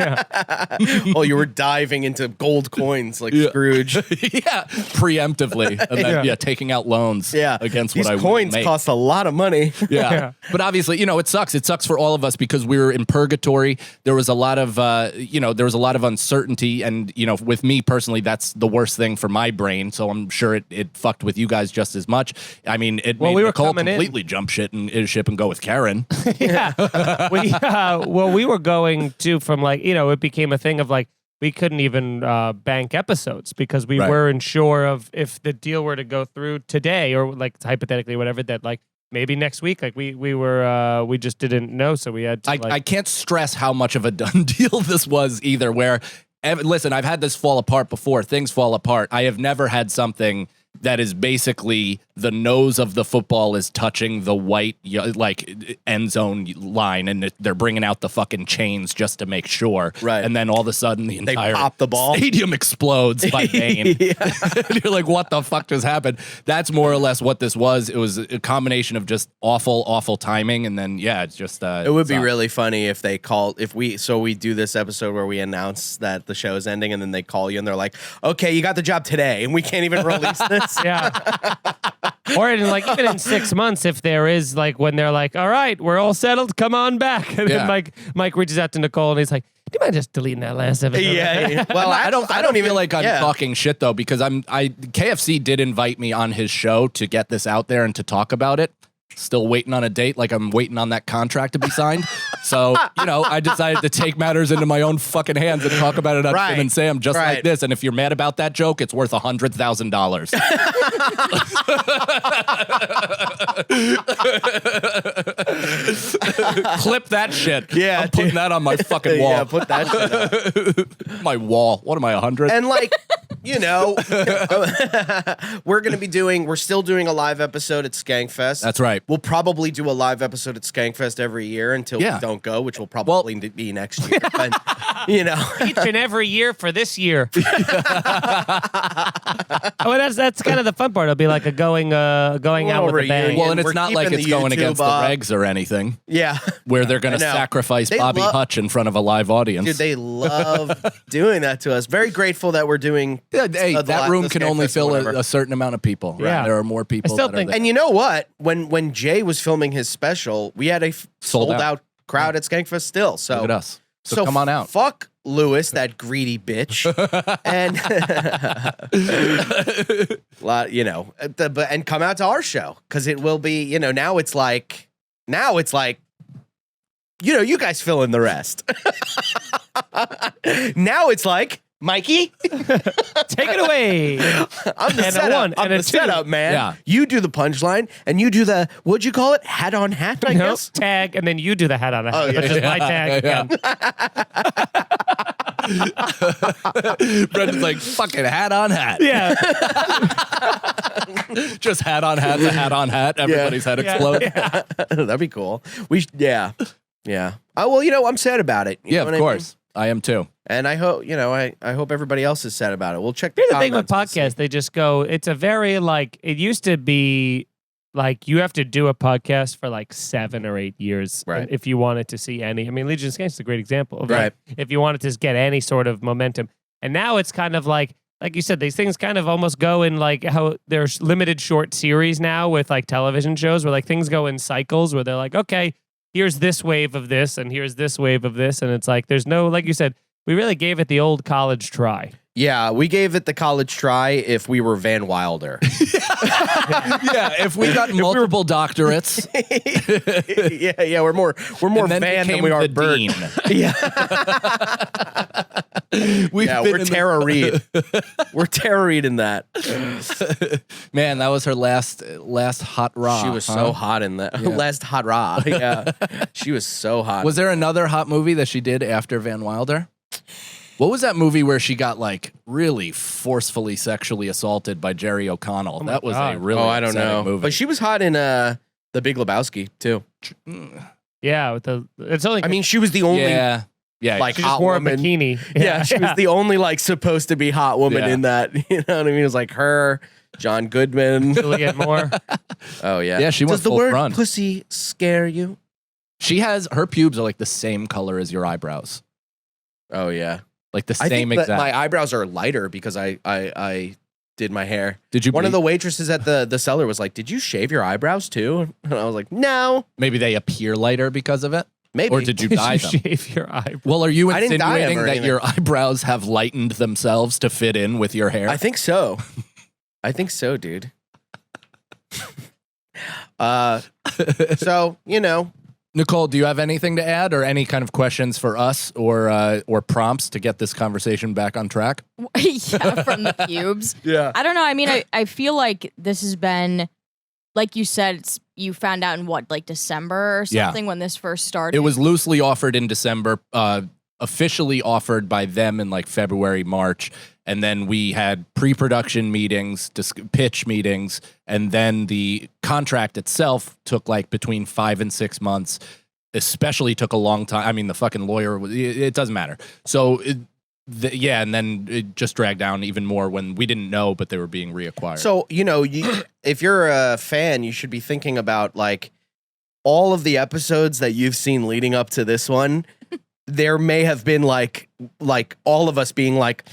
Speaker 2: Oh, you were diving into gold coins like Scrooge.
Speaker 4: Preemptively. And then, taking out loans against what I would make. These
Speaker 2: coins cost a lot of money.
Speaker 4: Yeah. But obviously, it sucks. It sucks for all of us because we were in purgatory. There was a lot of, uncertainty. And, with me personally, that's the worst thing for my brain. So I'm sure it fucked with you guys just as much. I mean, it made Nicole completely jump ship and go with Karen.
Speaker 3: We were going to from it became a thing of we couldn't even bank episodes because we weren't sure of if the deal were to go through today or hypothetically whatever that maybe next week. We just didn't know, so we had to.
Speaker 4: I can't stress how much of a done deal this was either. Where, listen, I've had this fall apart before. Things fall apart. I have never had something that is basically the nose of the football is touching the white end zone line, and they're bringing out the fucking chains just to make sure.
Speaker 2: Right.
Speaker 4: And then all of a sudden the entire
Speaker 2: pop the ball.
Speaker 4: Stadium explodes by pain. You're like, what the fuck just happened? That's more or less what this was. It was a combination of just awful timing, and then it's just
Speaker 2: it would be really funny if they called we do this episode where we announce that the show is ending, and then they call you and they're like, okay, you got the job today, and we can't even release this.
Speaker 3: Yeah. Or even in 6 months, if there is when they're like, all right, we're all settled, come on back. And then Mike reaches out to Nicole and he's like, do you mind just deleting that last episode?
Speaker 2: Yeah. Well,
Speaker 4: I don't even feel like I'm talking shit though, because KFC did invite me on his show to get this out there and to talk about it. Still waiting on a date, I'm waiting on that contract to be signed. So, I decided to take matters into my own fucking hands and talk about it on Jim and Sam just like this. And if you're mad about that joke, it's worth $100,000. Clip that shit. Yeah, I'm putting that on my fucking wall.
Speaker 2: Yeah, put that shit
Speaker 4: up. My wall. What am I, 100?
Speaker 2: And we're still doing a live episode at Skankfest.
Speaker 4: That's right.
Speaker 2: We'll probably do a live episode at Skankfest every year until we don't go, which will probably be next year. You know,
Speaker 3: each and every year for this year. Well, that's kind of the fun part. It'll be like a going out with the bang.
Speaker 4: Well, and it's
Speaker 2: We're
Speaker 4: not like
Speaker 2: keeping
Speaker 4: it's
Speaker 2: the
Speaker 4: going
Speaker 2: YouTube
Speaker 4: against the
Speaker 2: up.
Speaker 4: regs or anything,
Speaker 2: Yeah.
Speaker 4: where they're going to
Speaker 2: I know.
Speaker 4: sacrifice
Speaker 2: They
Speaker 4: Bobby Hutch in front of a live audience.
Speaker 2: Dude, they love doing that to us. Very grateful that we're doing.
Speaker 4: Yeah, hey, that room
Speaker 2: the
Speaker 4: can only
Speaker 2: Skanks
Speaker 4: fill
Speaker 2: whatever.
Speaker 4: a certain amount of people. Right?
Speaker 3: Yeah.
Speaker 4: There are more people.
Speaker 3: I still
Speaker 4: that are
Speaker 3: think-
Speaker 4: there.
Speaker 2: And you know what? When Jay was filming his special, we had a sold out crowd at Skankfest still. So
Speaker 4: Look at us. So come on out.
Speaker 2: Fuck Lewis, that greedy bitch, and you know, and come out to our show because it will be. You know, now it's like, you know, you guys fill in the rest. Now it's like, Mikey,
Speaker 3: Take it away.
Speaker 2: I'm the
Speaker 3: And a
Speaker 2: setup.
Speaker 3: one,
Speaker 2: I'm
Speaker 3: and a
Speaker 2: the
Speaker 3: two.
Speaker 2: setup, man.
Speaker 4: Yeah.
Speaker 2: You do the punchline, and you do the what'd you call it? Hat on hat, I
Speaker 3: Nope,
Speaker 2: guess.
Speaker 3: tag, and then you do the hat on a hat,
Speaker 2: Oh, yeah.
Speaker 3: which is my tag.
Speaker 4: Yeah.
Speaker 3: again.
Speaker 4: Brendan's like, fucking hat on hat.
Speaker 3: Yeah.
Speaker 4: Just hat on hat to hat on hat. Everybody's head
Speaker 3: Yeah.
Speaker 4: explodes.
Speaker 3: Yeah.
Speaker 2: That'd be cool. Yeah. Oh well, you know, I'm sad about it. You
Speaker 4: Yeah,
Speaker 2: know
Speaker 4: of
Speaker 2: what I mean?
Speaker 4: course. I am too.
Speaker 2: And I hope, you know, I hope everybody else is sad about it. We'll check
Speaker 3: Here's the thing with
Speaker 2: comments and
Speaker 3: podcasts, they just go, it's a very like, it used to be like you have to do a podcast for like 7 or 8 years
Speaker 2: Right.
Speaker 3: if you wanted to see any. I mean, Legion of Skanks is a great example of
Speaker 2: Right.
Speaker 3: if you wanted to get any sort of momentum. And now it's kind of like you said, these things kind of almost go in like how there's limited short series now with like television shows where like things go in cycles where they're like, okay, here's this wave of this and here's this wave of this. And it's like, there's no, like you said, we really gave it the old college try.
Speaker 2: Yeah, we gave it the college try if we were Van Wilder.
Speaker 4: Yeah, if we got multiple doctorates,
Speaker 2: yeah, we're more
Speaker 4: and then
Speaker 2: Van than
Speaker 4: became
Speaker 2: we are
Speaker 4: the
Speaker 2: Bert.
Speaker 4: dean.
Speaker 2: Yeah,
Speaker 4: We've
Speaker 2: yeah,
Speaker 4: been
Speaker 2: we're
Speaker 4: in
Speaker 2: Tara Reid. We're Tara Reid in that.
Speaker 4: Man, that was her last hot raw.
Speaker 2: She was
Speaker 4: huh?
Speaker 2: so hot in that last hot raw. Yeah, she was so hot.
Speaker 4: Was there another hot movie that she did after Van Wilder? What was that movie where she got like really forcefully sexually assaulted by Jerry O'Connell?
Speaker 3: my
Speaker 4: that was
Speaker 3: God.
Speaker 4: a really
Speaker 2: I don't
Speaker 4: upsetting
Speaker 2: know.
Speaker 4: movie.
Speaker 2: But she was hot in The Big Lebowski too.
Speaker 3: Yeah. With it's only,
Speaker 2: I mean, she was the only
Speaker 4: yeah,
Speaker 2: like
Speaker 3: she just
Speaker 2: hot
Speaker 3: wore
Speaker 2: woman.
Speaker 3: a bikini.
Speaker 2: Yeah, she was the only like supposed to be hot woman
Speaker 4: Yeah.
Speaker 2: in that. You know what I mean? It was like her, John Goodman.
Speaker 3: Juliet Moore.
Speaker 2: Oh yeah.
Speaker 4: Yeah, she went
Speaker 2: Does the
Speaker 4: full
Speaker 2: word
Speaker 4: front.
Speaker 2: pussy scare you?
Speaker 4: She has her pubes are like the same color as your eyebrows,
Speaker 2: Oh yeah.
Speaker 4: like the
Speaker 2: I
Speaker 4: same
Speaker 2: think that
Speaker 4: exact.
Speaker 2: my eyebrows are lighter because I did my hair.
Speaker 4: Did you?
Speaker 2: One of
Speaker 4: bleach?
Speaker 2: the waitresses at the cellar was like, "Did you shave your eyebrows too?" And I was like, "No,
Speaker 4: Maybe they appear lighter because of it,
Speaker 2: maybe."
Speaker 4: or did you
Speaker 3: Did
Speaker 4: dye
Speaker 3: you
Speaker 4: them?
Speaker 3: shave your eyebrow?
Speaker 4: Well, are you
Speaker 2: I didn't dye 'em
Speaker 4: insinuating
Speaker 2: or
Speaker 4: that
Speaker 2: anything.
Speaker 4: your eyebrows have lightened themselves to fit in with your hair?
Speaker 2: I think so. I think so, dude. So you know,
Speaker 4: Nicole, do you have anything to add, or any kind of questions for us, or prompts to get this conversation back on track?
Speaker 1: Yeah, from the pubes.
Speaker 2: yeah.
Speaker 1: I don't know. I mean, I feel like this has been, like you said, you found out in what, like December or
Speaker 4: Yeah.
Speaker 1: something when this first started?
Speaker 4: It was loosely offered in December, officially offered by them in like February, March. And then we had pre-production meetings, pitch meetings, and then the contract itself took like between 5 and 6 months. Especially took a long time. I mean, the fucking lawyer, it doesn't matter. So, and then it just dragged down even more when we didn't know, but they were being reacquired.
Speaker 2: So you know, if you're a fan, you should be thinking about like all of the episodes that you've seen leading up to this one. There may have been like all of us being like,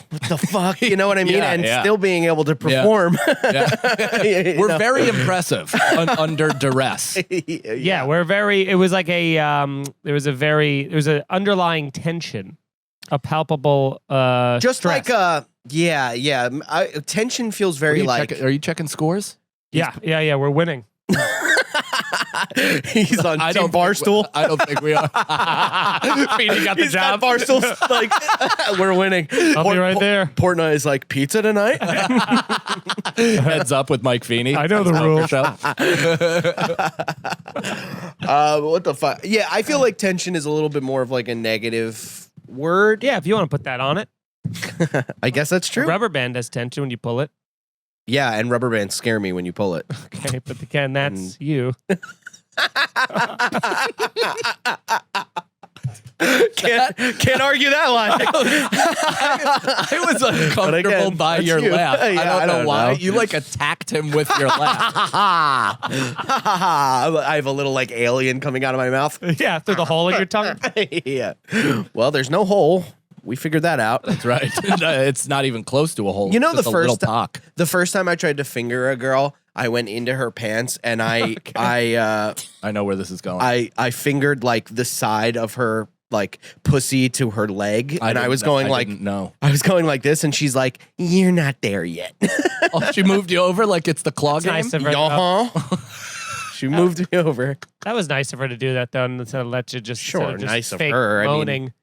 Speaker 2: what the fuck? You know what I mean?
Speaker 4: Yeah,
Speaker 2: and
Speaker 4: yeah.
Speaker 2: still being able to perform.
Speaker 4: Yeah. We're very impressive under duress.
Speaker 3: Yeah, we're very. It was like a. There was an underlying tension, a palpable.
Speaker 2: Just
Speaker 3: stress.
Speaker 2: like yeah. Tension feels very like
Speaker 4: Are you checking scores?
Speaker 3: Yeah. We're winning.
Speaker 2: he's on
Speaker 4: I
Speaker 2: Team
Speaker 4: don't think
Speaker 2: Barstool.
Speaker 4: I don't think we are.
Speaker 3: Feeney got the
Speaker 2: He's
Speaker 3: job.
Speaker 2: got Barstool's like we're winning.
Speaker 3: I'll be right there.
Speaker 2: Portnoy is like pizza tonight.
Speaker 4: Heads up with Mike Feeney.
Speaker 3: I know the
Speaker 4: Poker
Speaker 3: rules.
Speaker 4: show.
Speaker 2: What the fuck? Yeah, I feel like tension is a little bit more of like a negative word.
Speaker 3: Yeah, if you want to put that on it.
Speaker 2: I guess that's
Speaker 3: A
Speaker 2: true.
Speaker 3: rubber band has tension when you pull it.
Speaker 2: Yeah, and rubber bands scare me when you pull it.
Speaker 3: Okay, but again, that's you.
Speaker 2: Can't argue that logic.
Speaker 4: I was uncomfortable by
Speaker 2: that's
Speaker 4: your
Speaker 2: you.
Speaker 4: laugh.
Speaker 2: Yeah,
Speaker 4: I don't know why.
Speaker 2: know.
Speaker 4: You like attacked him with your laugh.
Speaker 2: I have a little like alien coming out of my mouth.
Speaker 3: Yeah, through the hole in your tongue.
Speaker 2: Yeah. Well, there's no hole. We figured that out.
Speaker 4: That's right. It's not even close to a hole.
Speaker 2: You know,
Speaker 4: It's just a little pock.
Speaker 2: the first time I tried to finger a girl, I went into her pants and I
Speaker 4: know where this is going.
Speaker 2: I fingered like the side of her like pussy to her leg, and I was going like
Speaker 4: no.
Speaker 2: I was going like this, and she's like, "You're not there yet."
Speaker 4: Oh, she moved you over like it's the claw game.
Speaker 3: Nice of her.
Speaker 2: She moved me over.
Speaker 3: That was nice of her to do that, though, and to let you just
Speaker 2: Sure,
Speaker 3: sort of just
Speaker 2: nice of
Speaker 3: fake
Speaker 2: her. I mean,
Speaker 3: moaning.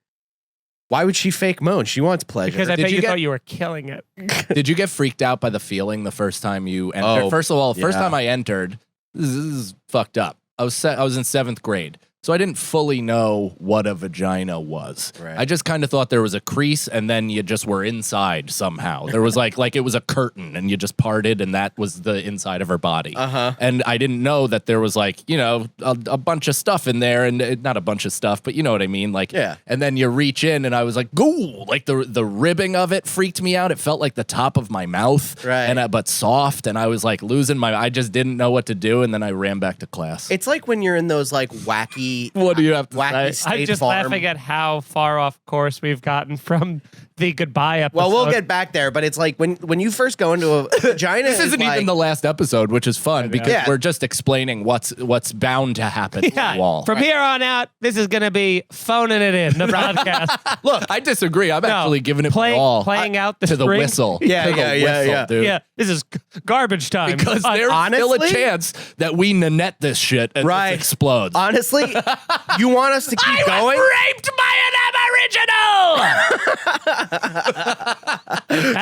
Speaker 2: Why would she fake moan? She wants pleasure.
Speaker 3: Because I bet you thought you were killing it.
Speaker 4: Did you get freaked out by the feeling the first time you entered?
Speaker 2: Oh,
Speaker 4: first of all, first
Speaker 2: yeah.
Speaker 4: time I entered, this is fucked up. I was in 7th grade. So I didn't fully know what a vagina was.
Speaker 2: Right.
Speaker 4: I just kind of thought there was a crease and then you just were inside somehow. There was like it was a curtain and you just parted and that was the inside of her body.
Speaker 2: Uh-huh.
Speaker 4: And I didn't know that there was like, you know, a bunch of stuff in there and not a bunch of stuff, but you know what I mean? Like,
Speaker 2: yeah.
Speaker 4: And then you reach in and I was like, ghoul, like the ribbing of it freaked me out. It felt like the top of my mouth,
Speaker 2: right?
Speaker 4: And but soft. And I was like I just didn't know what to do. And then I ran back to class.
Speaker 2: It's like when you're in those like wacky.
Speaker 4: What do you have to
Speaker 2: wacky
Speaker 4: say?
Speaker 2: State
Speaker 3: I'm just
Speaker 2: Farm.
Speaker 3: laughing at how far off course we've gotten from the goodbye episode.
Speaker 2: Well, we'll get back there, but it's like when you first go into a vagina.
Speaker 4: This isn't even the last episode, which is fun because we're just explaining what's bound to happen to you all.
Speaker 3: From here on out, this is going to be phoning it in, the podcast.
Speaker 4: Look, I disagree. I'm actually giving it my all.
Speaker 3: Playing out the
Speaker 4: to the
Speaker 3: string.
Speaker 4: whistle.
Speaker 2: Yeah,
Speaker 4: to the whistle, dude.
Speaker 3: Yeah, this is garbage time.
Speaker 4: Because there's still a chance that we Nanette this shit and it explodes.
Speaker 2: Honestly, you want us to keep going?
Speaker 4: Raped by an Aboriginal!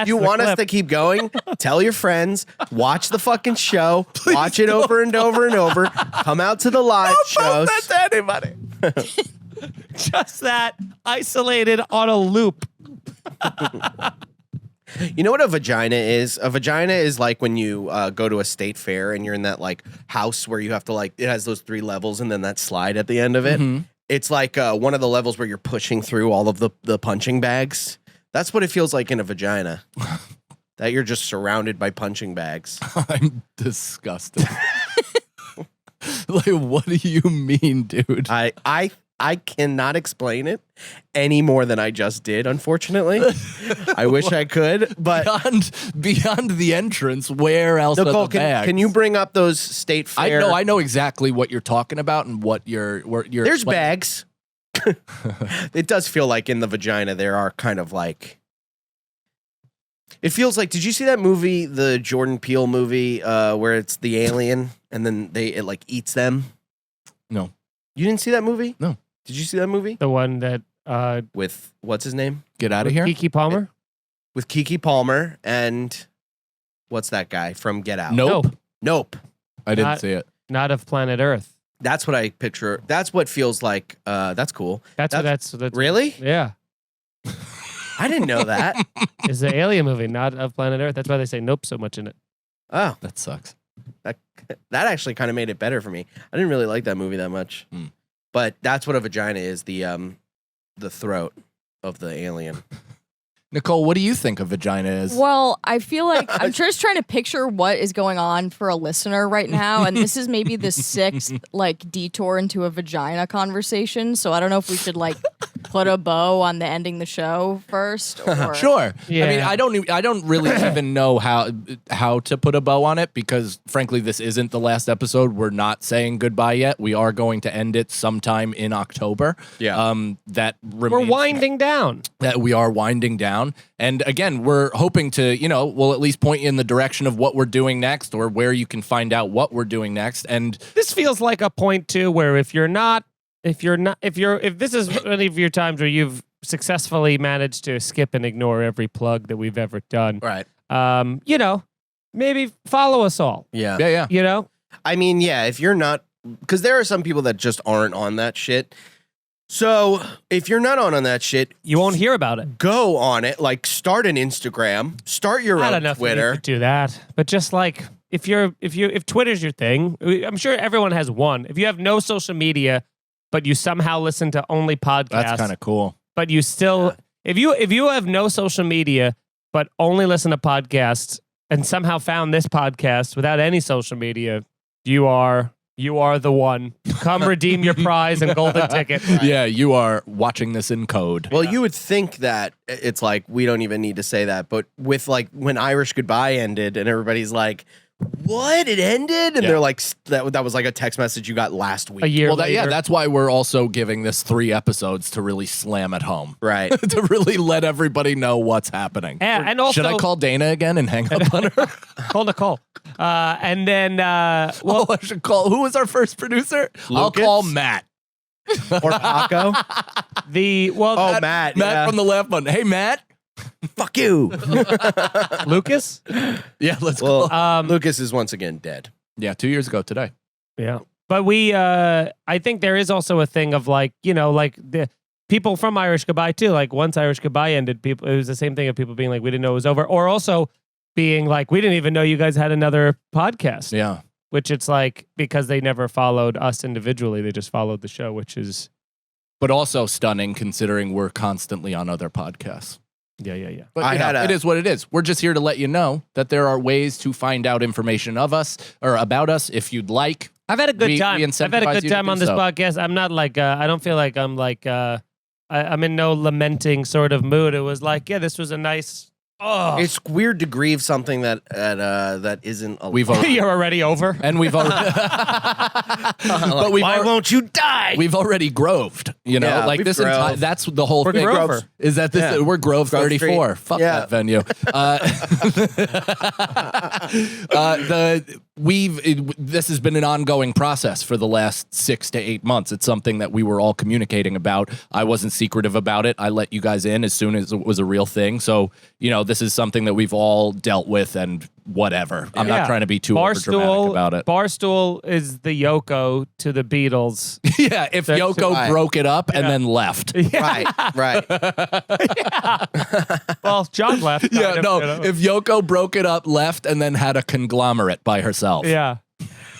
Speaker 2: You want us to keep going? Tell your friends. Watch the fucking show. Watch it over and over and over. Come out to the live shows.
Speaker 4: Don't post that to anybody.
Speaker 3: Just that isolated on a loop.
Speaker 2: You know what a vagina is? A vagina is like when you go to a state fair and you're in that like house where you have to like, it has those 3 levels and then that slide at the end of it. Mm-hmm. It's like one of the levels where you're pushing through all of the punching bags. That's what it feels like in a vagina. That you're just surrounded by punching bags.
Speaker 4: I'm disgusted. Like, what do you mean, dude?
Speaker 2: I cannot explain it any more than I just did, unfortunately. I wish I could, but
Speaker 4: beyond the entrance, where else
Speaker 2: Nicole,
Speaker 4: are the bags?
Speaker 2: can you bring up those state fair?
Speaker 4: I know exactly what you're talking about and what you're
Speaker 2: There's bags. It does feel like in the vagina there are kind of like, it feels like, did you see that movie, the Jordan Peele movie, where it's the alien and then it like eats them?
Speaker 4: No.
Speaker 2: You didn't see that movie?
Speaker 4: No.
Speaker 2: Did you see that movie?
Speaker 3: The one that
Speaker 2: with what's his name?
Speaker 4: Get out of here.
Speaker 3: Keke Palmer?
Speaker 2: With Keke Palmer and what's that guy from Get Out? Nope.
Speaker 4: I didn't see it.
Speaker 3: Not of planet Earth.
Speaker 2: That's what I picture. That's what feels like. That's cool.
Speaker 3: That's
Speaker 2: really?
Speaker 3: Yeah.
Speaker 2: I didn't know that.
Speaker 3: It's the alien movie, not of planet Earth. That's why they say nope so much in it.
Speaker 2: Oh,
Speaker 4: that sucks.
Speaker 2: That actually kind of made it better for me. I didn't really like that movie that much. But that's what a vagina is, the throat of the alien.
Speaker 4: Nicole, what do you think a vagina is?
Speaker 1: Well, I feel like I'm just trying to picture what is going on for a listener right now, and this is maybe the 6th like detour into a vagina conversation. So I don't know if we should like put a bow on the ending the show first. Or...
Speaker 4: Sure.
Speaker 3: Yeah.
Speaker 4: I mean, I don't really even know how to put a bow on it because, frankly, this isn't the last episode. We're not saying goodbye yet. We are going to end it sometime in October.
Speaker 2: Yeah.
Speaker 3: We're winding down.
Speaker 4: That we are winding down. And again, we're hoping to, we'll at least point you in the direction of what we're doing next or where you can find out what we're doing next. And
Speaker 3: this feels like a point too, where if this is one of your times where you've successfully managed to skip and ignore every plug that we've ever done.
Speaker 2: Right.
Speaker 3: Maybe follow us all.
Speaker 2: Yeah. I mean, yeah, if you're not, because there are some people that just aren't on that shit. So if you're not on that shit,
Speaker 3: you won't hear about it.
Speaker 2: Go on it. Like, start an Instagram, start your own Twitter.
Speaker 3: Do that, but just like if Twitter's your thing, I'm sure everyone has one. If you have no social media, but you somehow listen to only podcasts.
Speaker 4: That's kind of cool.
Speaker 3: But you still, if you have no social media, but only listen to podcasts and somehow found this podcast without any social media, you are the one. Come redeem your prize and golden ticket.
Speaker 4: Yeah, you are watching this in code.
Speaker 2: Well, you would think that it's like, we don't even need to say that, but with like when Irish Goodbye ended and everybody's like, what? It ended? And they're like, that was like a text message you got last week.
Speaker 3: A year later.
Speaker 4: Yeah, that's why we're also giving this 3 episodes to really slam it home.
Speaker 2: Right.
Speaker 4: To really let everybody know what's happening.
Speaker 3: And also,
Speaker 4: should I call Dana again and hang up on her?
Speaker 3: Call Nicole. And then,
Speaker 4: I should call. Who was our first producer? I'll
Speaker 2: Lucas?
Speaker 4: call Matt.
Speaker 2: Or Paco? Matt.
Speaker 4: Matt
Speaker 2: Yeah.
Speaker 4: from the left button. Hey, Matt.
Speaker 2: Fuck you.
Speaker 3: Lucas?
Speaker 4: Yeah, let's go.
Speaker 2: Well, Lucas is once again dead.
Speaker 4: Yeah, 2 years ago today.
Speaker 3: Yeah. But I think there is also a thing of like, like the people from Irish Goodbye too. Like once Irish Goodbye ended, it was the same thing of people being like, we didn't know it was over. Or also being like, we didn't even know you guys had another podcast.
Speaker 4: Yeah.
Speaker 3: Which it's like, because they never followed us individually, they just followed the show, which is.
Speaker 4: But also stunning considering we're constantly on other podcasts.
Speaker 3: Yeah.
Speaker 4: But it is what it is. We're just here to let you know that there are ways to find out information of us or about us if you'd like.
Speaker 3: I've had a good time.
Speaker 4: We
Speaker 3: I've had a
Speaker 4: incentivize
Speaker 3: good
Speaker 4: you to
Speaker 3: time
Speaker 4: do
Speaker 3: on this
Speaker 4: so.
Speaker 3: podcast. I'm not like, I don't feel like I'm like, I'm in no lamenting sort of mood. It was like, this was a nice. Oh,
Speaker 2: It's weird to grieve something that isn't.
Speaker 3: You're already over.
Speaker 4: And we've already.
Speaker 2: But why won't you die?
Speaker 4: We've already groved,
Speaker 2: Yeah,
Speaker 4: like
Speaker 2: we've
Speaker 4: this
Speaker 2: groved.
Speaker 4: entire. That's the whole
Speaker 3: We're
Speaker 4: thing.
Speaker 3: Grover.
Speaker 4: Is that this?
Speaker 2: Yeah.
Speaker 4: We're Grove
Speaker 2: Grove
Speaker 4: 34.
Speaker 2: Street.
Speaker 4: Fuck
Speaker 2: Yeah.
Speaker 4: that venue. This has been an ongoing process for the last 6 to 8 months. It's something that we were all communicating about. I wasn't secretive about it. I let you guys in as soon as it was a real thing. So this is something that we've all dealt with and whatever. I'm not trying to be too overdramatic about it.
Speaker 3: Barstool is the Yoko to the Beatles.
Speaker 4: Yeah, if Yoko
Speaker 2: right.
Speaker 4: broke it up and then left.
Speaker 2: Right.
Speaker 3: Well, John left.
Speaker 4: Yeah,
Speaker 3: kind of,
Speaker 4: no. If Yoko broke it up, left, and then had a conglomerate by herself.
Speaker 3: Yeah.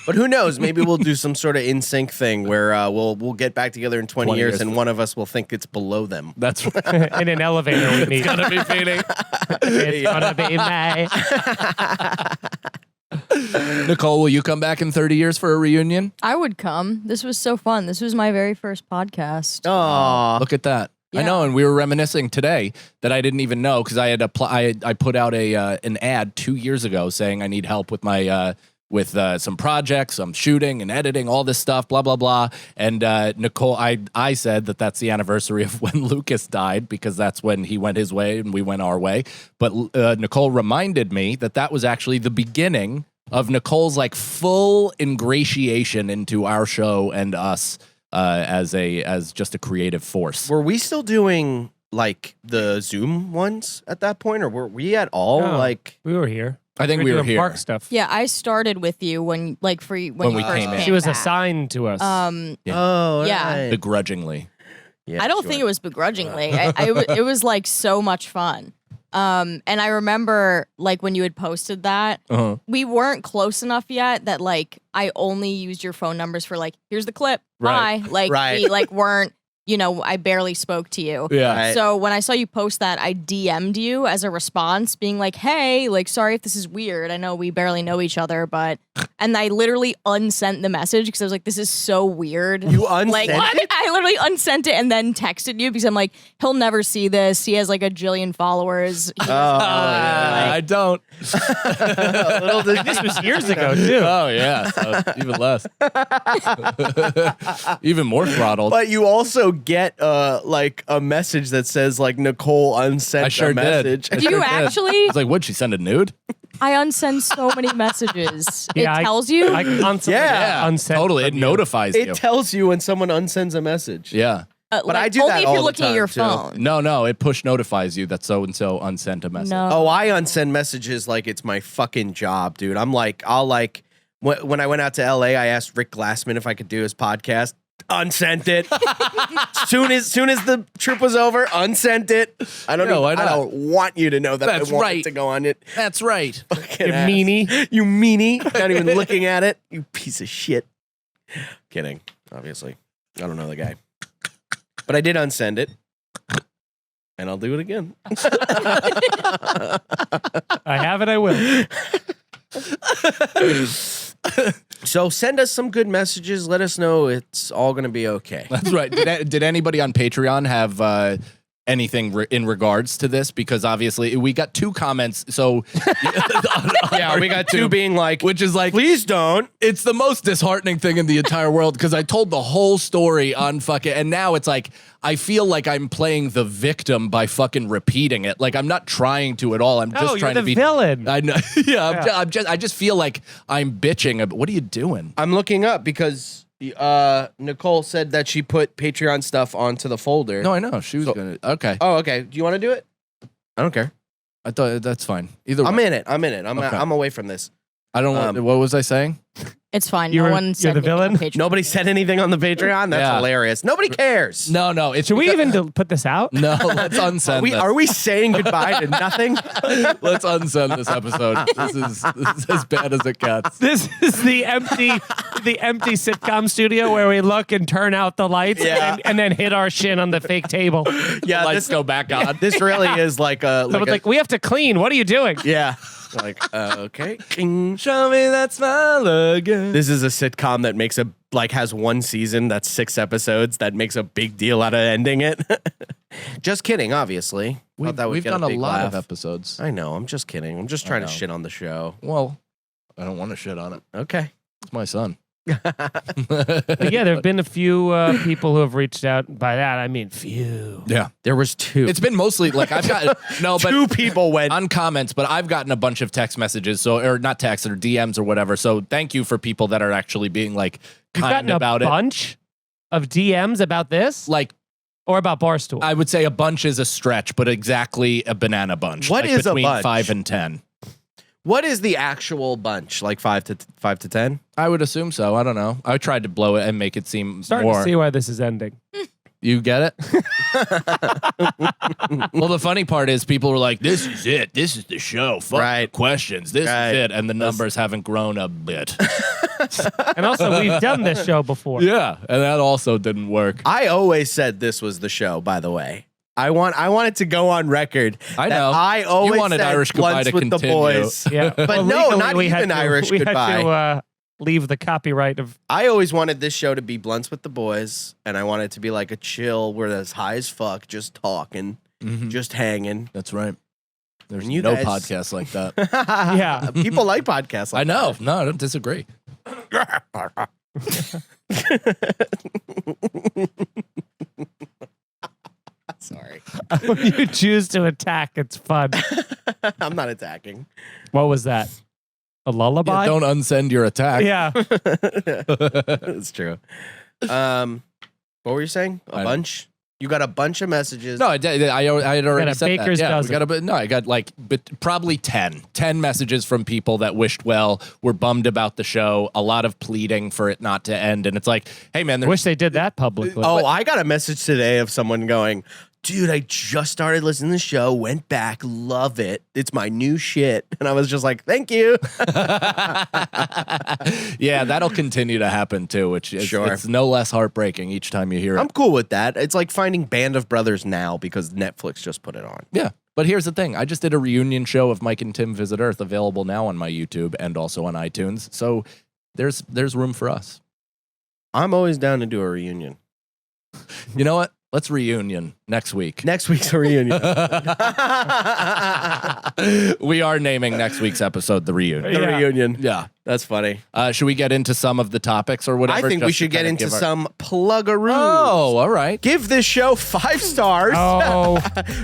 Speaker 2: But who knows? Maybe we'll do some sort of in sync thing where we'll get back together in 20 years and one of us will think it's below them.
Speaker 4: That's right.
Speaker 3: In an elevator we meet.
Speaker 4: It's gonna be Feeney.
Speaker 3: It's gonna be me.
Speaker 4: Nicole, will you come back in 30 years for a reunion?
Speaker 1: I would come. This was so fun. This was my very first podcast.
Speaker 2: Aw.
Speaker 4: Look at that. I
Speaker 1: Yeah.
Speaker 4: know, and we were reminiscing today that I didn't even know because I had I put out an ad 2 years ago saying I need help with my with some projects, some shooting and editing, all this stuff, blah blah blah. And Nicole, I said that's the anniversary of when Lucas died because that's when he went his way and we went our way. But Nicole reminded me that was actually the beginning of Nicole's like full ingratiation into our show and us. As just a creative force.
Speaker 2: Were we still doing like the Zoom ones at that point, or were we at all
Speaker 3: No.
Speaker 2: like?
Speaker 3: We were here.
Speaker 4: I think we were
Speaker 3: doing
Speaker 4: here.
Speaker 3: Park stuff.
Speaker 1: Yeah, I started with you when you
Speaker 4: we
Speaker 1: first
Speaker 4: came in.
Speaker 3: She was
Speaker 1: back.
Speaker 3: assigned to us.
Speaker 4: Yeah.
Speaker 2: Oh,
Speaker 1: Yeah.
Speaker 2: right.
Speaker 4: Begrudgingly.
Speaker 2: Yeah,
Speaker 1: I don't
Speaker 2: sure.
Speaker 1: think it was begrudgingly. It was like so much fun. And I remember like when you had posted that,
Speaker 4: Uh-huh.
Speaker 1: we weren't close enough yet that like I only used your phone numbers for like, here's the clip.
Speaker 4: Right.
Speaker 1: Bye. Like
Speaker 2: Right.
Speaker 1: we like weren't, I barely spoke to you.
Speaker 4: Yeah.
Speaker 2: Right.
Speaker 1: So when I saw you post that, I DM'd you as a response being like, hey, like, sorry if this is weird. I know we barely know each other, and I literally unsent the message because I was like, this is so weird.
Speaker 2: You unsent
Speaker 1: like,
Speaker 2: it?
Speaker 1: I literally unsent it and then texted you because I'm like, he'll never see this. He has like a jillion followers. He doesn't know.
Speaker 4: I don't.
Speaker 3: This was years ago too.
Speaker 4: Oh yeah, so even less. Even more throttled.
Speaker 2: But you also get like a message that says like Nicole unsent
Speaker 4: I sure
Speaker 2: a message.
Speaker 4: did.
Speaker 1: Do you actually?
Speaker 4: It's like, would she send a nude?
Speaker 1: I unsend so many messages.
Speaker 3: Yeah,
Speaker 1: it tells you.
Speaker 3: I constantly
Speaker 2: Yeah.
Speaker 3: unsent
Speaker 4: Totally. It
Speaker 3: from you.
Speaker 4: notifies you.
Speaker 2: It tells you when someone unsends a message.
Speaker 4: Yeah.
Speaker 2: But I do
Speaker 1: only
Speaker 2: that
Speaker 1: if
Speaker 2: all
Speaker 1: you're
Speaker 2: the
Speaker 1: looking at
Speaker 2: time,
Speaker 1: your
Speaker 2: too.
Speaker 1: phone.
Speaker 4: No, it push notifies you that so and so unsent a message.
Speaker 1: No.
Speaker 2: Oh, I unsend messages like it's my fucking job, dude. I'm like, when I went out to LA, I asked Rick Glassman if I could do his podcast. Unsent it. soon as the trip was over, unsent it. I don't
Speaker 4: Yeah, why not?
Speaker 2: I don't want you to know that
Speaker 4: That's
Speaker 2: I want
Speaker 4: right.
Speaker 2: it to go on it.
Speaker 4: That's right.
Speaker 2: Fucking
Speaker 3: You
Speaker 2: ass.
Speaker 3: meanie.
Speaker 2: You meanie. Not even looking at it. You piece of shit. Kidding, obviously. I don't know the guy. But I did unsend it. And I'll do it again.
Speaker 3: I have it, I will.
Speaker 2: So send us some good messages. Let us know it's all going to be okay.
Speaker 4: That's right. Did anybody on Patreon have anything in regards to this? Because obviously we got 2 comments. So
Speaker 2: yeah, we got 2 being like,
Speaker 4: which is like,
Speaker 2: please don't.
Speaker 4: It's the most disheartening thing in the entire world because I told the whole story on fucking, and now it's like I feel like I'm playing the victim by fucking repeating it. Like I'm not trying to at all. I'm just trying to be
Speaker 3: villain.
Speaker 4: I know. Yeah, I just feel like I'm bitching. What are you doing?
Speaker 2: I'm looking up because Nicole said that she put Patreon stuff onto the folder.
Speaker 4: No, I know she was gonna. Okay.
Speaker 2: Oh, okay. Do you want to do it? I don't care.
Speaker 4: I thought that's fine. Either way.
Speaker 2: I'm in it. I'm
Speaker 4: Okay.
Speaker 2: I'm away from this.
Speaker 4: I don't want. What was I saying?
Speaker 1: It's fine.
Speaker 3: You're
Speaker 1: No one said
Speaker 3: the villain?
Speaker 1: anything on Patreon.
Speaker 2: Nobody said anything on the Patreon. That's
Speaker 4: Yeah.
Speaker 2: hilarious. Nobody cares.
Speaker 4: No. It's
Speaker 3: Should we even put this out?
Speaker 4: No, let's unsend this.
Speaker 2: Are we saying goodbye to nothing?
Speaker 4: Let's unsend this episode. This is as bad as it gets.
Speaker 3: This is the empty sitcom studio where we look and turn out the lights and then hit our shin on the fake table.
Speaker 2: Yeah,
Speaker 4: Let's go back on.
Speaker 2: This really is like a.
Speaker 3: Someone's like, we have to clean. What are you doing?
Speaker 2: Yeah. Like, okay.
Speaker 4: Show me that smile again.
Speaker 2: This is a sitcom that makes has one season that's 6 episodes that makes a big deal out of ending it. Just kidding, obviously.
Speaker 4: We've done a lot of episodes.
Speaker 2: I know. I'm just kidding. I'm just trying to shit on the show.
Speaker 4: Well, I don't want to shit on it.
Speaker 2: Okay.
Speaker 4: It's my son.
Speaker 3: But yeah, there have been a few people who have reached out. By that, I mean few.
Speaker 4: Yeah.
Speaker 2: There was 2.
Speaker 4: It's been mostly like I've got but
Speaker 2: 2 people went
Speaker 4: on comments, but I've gotten a bunch of text messages, or not text or DMs or whatever. So thank you for people that are actually being like
Speaker 3: You've
Speaker 4: kind
Speaker 3: gotten
Speaker 4: about
Speaker 3: a
Speaker 4: it.
Speaker 3: bunch of DMs about this,
Speaker 4: Like
Speaker 3: or about Barstool.
Speaker 4: I would say a bunch is a stretch, but exactly a banana bunch.
Speaker 2: What
Speaker 4: like
Speaker 2: is a
Speaker 4: between
Speaker 2: bunch?
Speaker 4: 5 and 10?
Speaker 2: What is the actual bunch? Like 5 to 10?
Speaker 4: I would assume so. I don't know. I tried to blow it and make it seem
Speaker 3: Starting
Speaker 4: more.
Speaker 3: to see why this is ending.
Speaker 4: You get it? Well, the funny part is people were like, this is it. This is the show. Fuck
Speaker 2: Right.
Speaker 4: the questions. This
Speaker 2: Right.
Speaker 4: is it. And the numbers haven't grown a bit.
Speaker 3: And also, we've done this show before.
Speaker 4: Yeah. And that also didn't work.
Speaker 2: I always said this was the show, by the way. I want it to go on record.
Speaker 4: I
Speaker 2: that
Speaker 4: know.
Speaker 2: I always
Speaker 4: You wanted
Speaker 2: said
Speaker 4: Irish Goodbye
Speaker 2: blunts
Speaker 4: to
Speaker 2: with the
Speaker 4: continue.
Speaker 2: boys.
Speaker 3: Yeah,
Speaker 2: But
Speaker 3: well,
Speaker 2: no,
Speaker 3: legally,
Speaker 2: not
Speaker 3: we had
Speaker 2: even Irish
Speaker 3: we
Speaker 2: Goodbye.
Speaker 3: had to leave the copyright of.
Speaker 2: I always wanted this show to be blunts with the boys, and I want it to be like a chill where it's high as fuck, just talking, just hanging.
Speaker 4: That's right. There's
Speaker 2: And you
Speaker 4: no
Speaker 2: guys-
Speaker 4: podcast like that.
Speaker 3: Yeah.
Speaker 2: People like podcasts like
Speaker 4: I know. No, I don't disagree.
Speaker 2: Sorry.
Speaker 3: When you choose to attack, it's fun.
Speaker 2: I'm not attacking.
Speaker 3: What was that? A lullaby?
Speaker 4: Yeah, don't unsend your attack.
Speaker 3: Yeah.
Speaker 2: It's true. What were you saying? A bunch? You got a bunch of messages.
Speaker 4: No, I had already
Speaker 3: Got a
Speaker 4: said
Speaker 3: baker's
Speaker 4: that. Yeah,
Speaker 3: dozen.
Speaker 4: I got like probably 10 messages from people that wished well, were bummed about the show, a lot of pleading for it not to end. And it's like, hey, man,
Speaker 3: Wish they did that publicly.
Speaker 2: Oh, I got a message today of someone going, dude, I just started listening to the show, went back, love it. It's my new shit. And I was just like, thank you.
Speaker 4: yeah, that'll continue to happen too, which is
Speaker 2: Sure.
Speaker 4: it's no less heartbreaking each time you hear it.
Speaker 2: I'm cool with that. It's like finding Band of Brothers now because Netflix just put it on.
Speaker 4: Yeah. But here's the thing. I just did a reunion show of Mike and Tim Visit Earth, available now on my YouTube and also on iTunes. So there's room for us.
Speaker 2: I'm always down to do a reunion.
Speaker 4: You know what? Let's reunion next week.
Speaker 2: Next week's a reunion.
Speaker 4: We are naming next week's episode The Reunion.
Speaker 2: The
Speaker 3: Yeah.
Speaker 2: reunion.
Speaker 4: Yeah.
Speaker 2: That's funny.
Speaker 4: Should we get into some of the topics or whatever?
Speaker 2: I think we
Speaker 4: just to
Speaker 2: should get
Speaker 4: kinda
Speaker 2: into
Speaker 4: give our-
Speaker 2: some plug-a-roos.
Speaker 4: Oh, all right.
Speaker 2: Give this show 5 stars.
Speaker 3: Oh,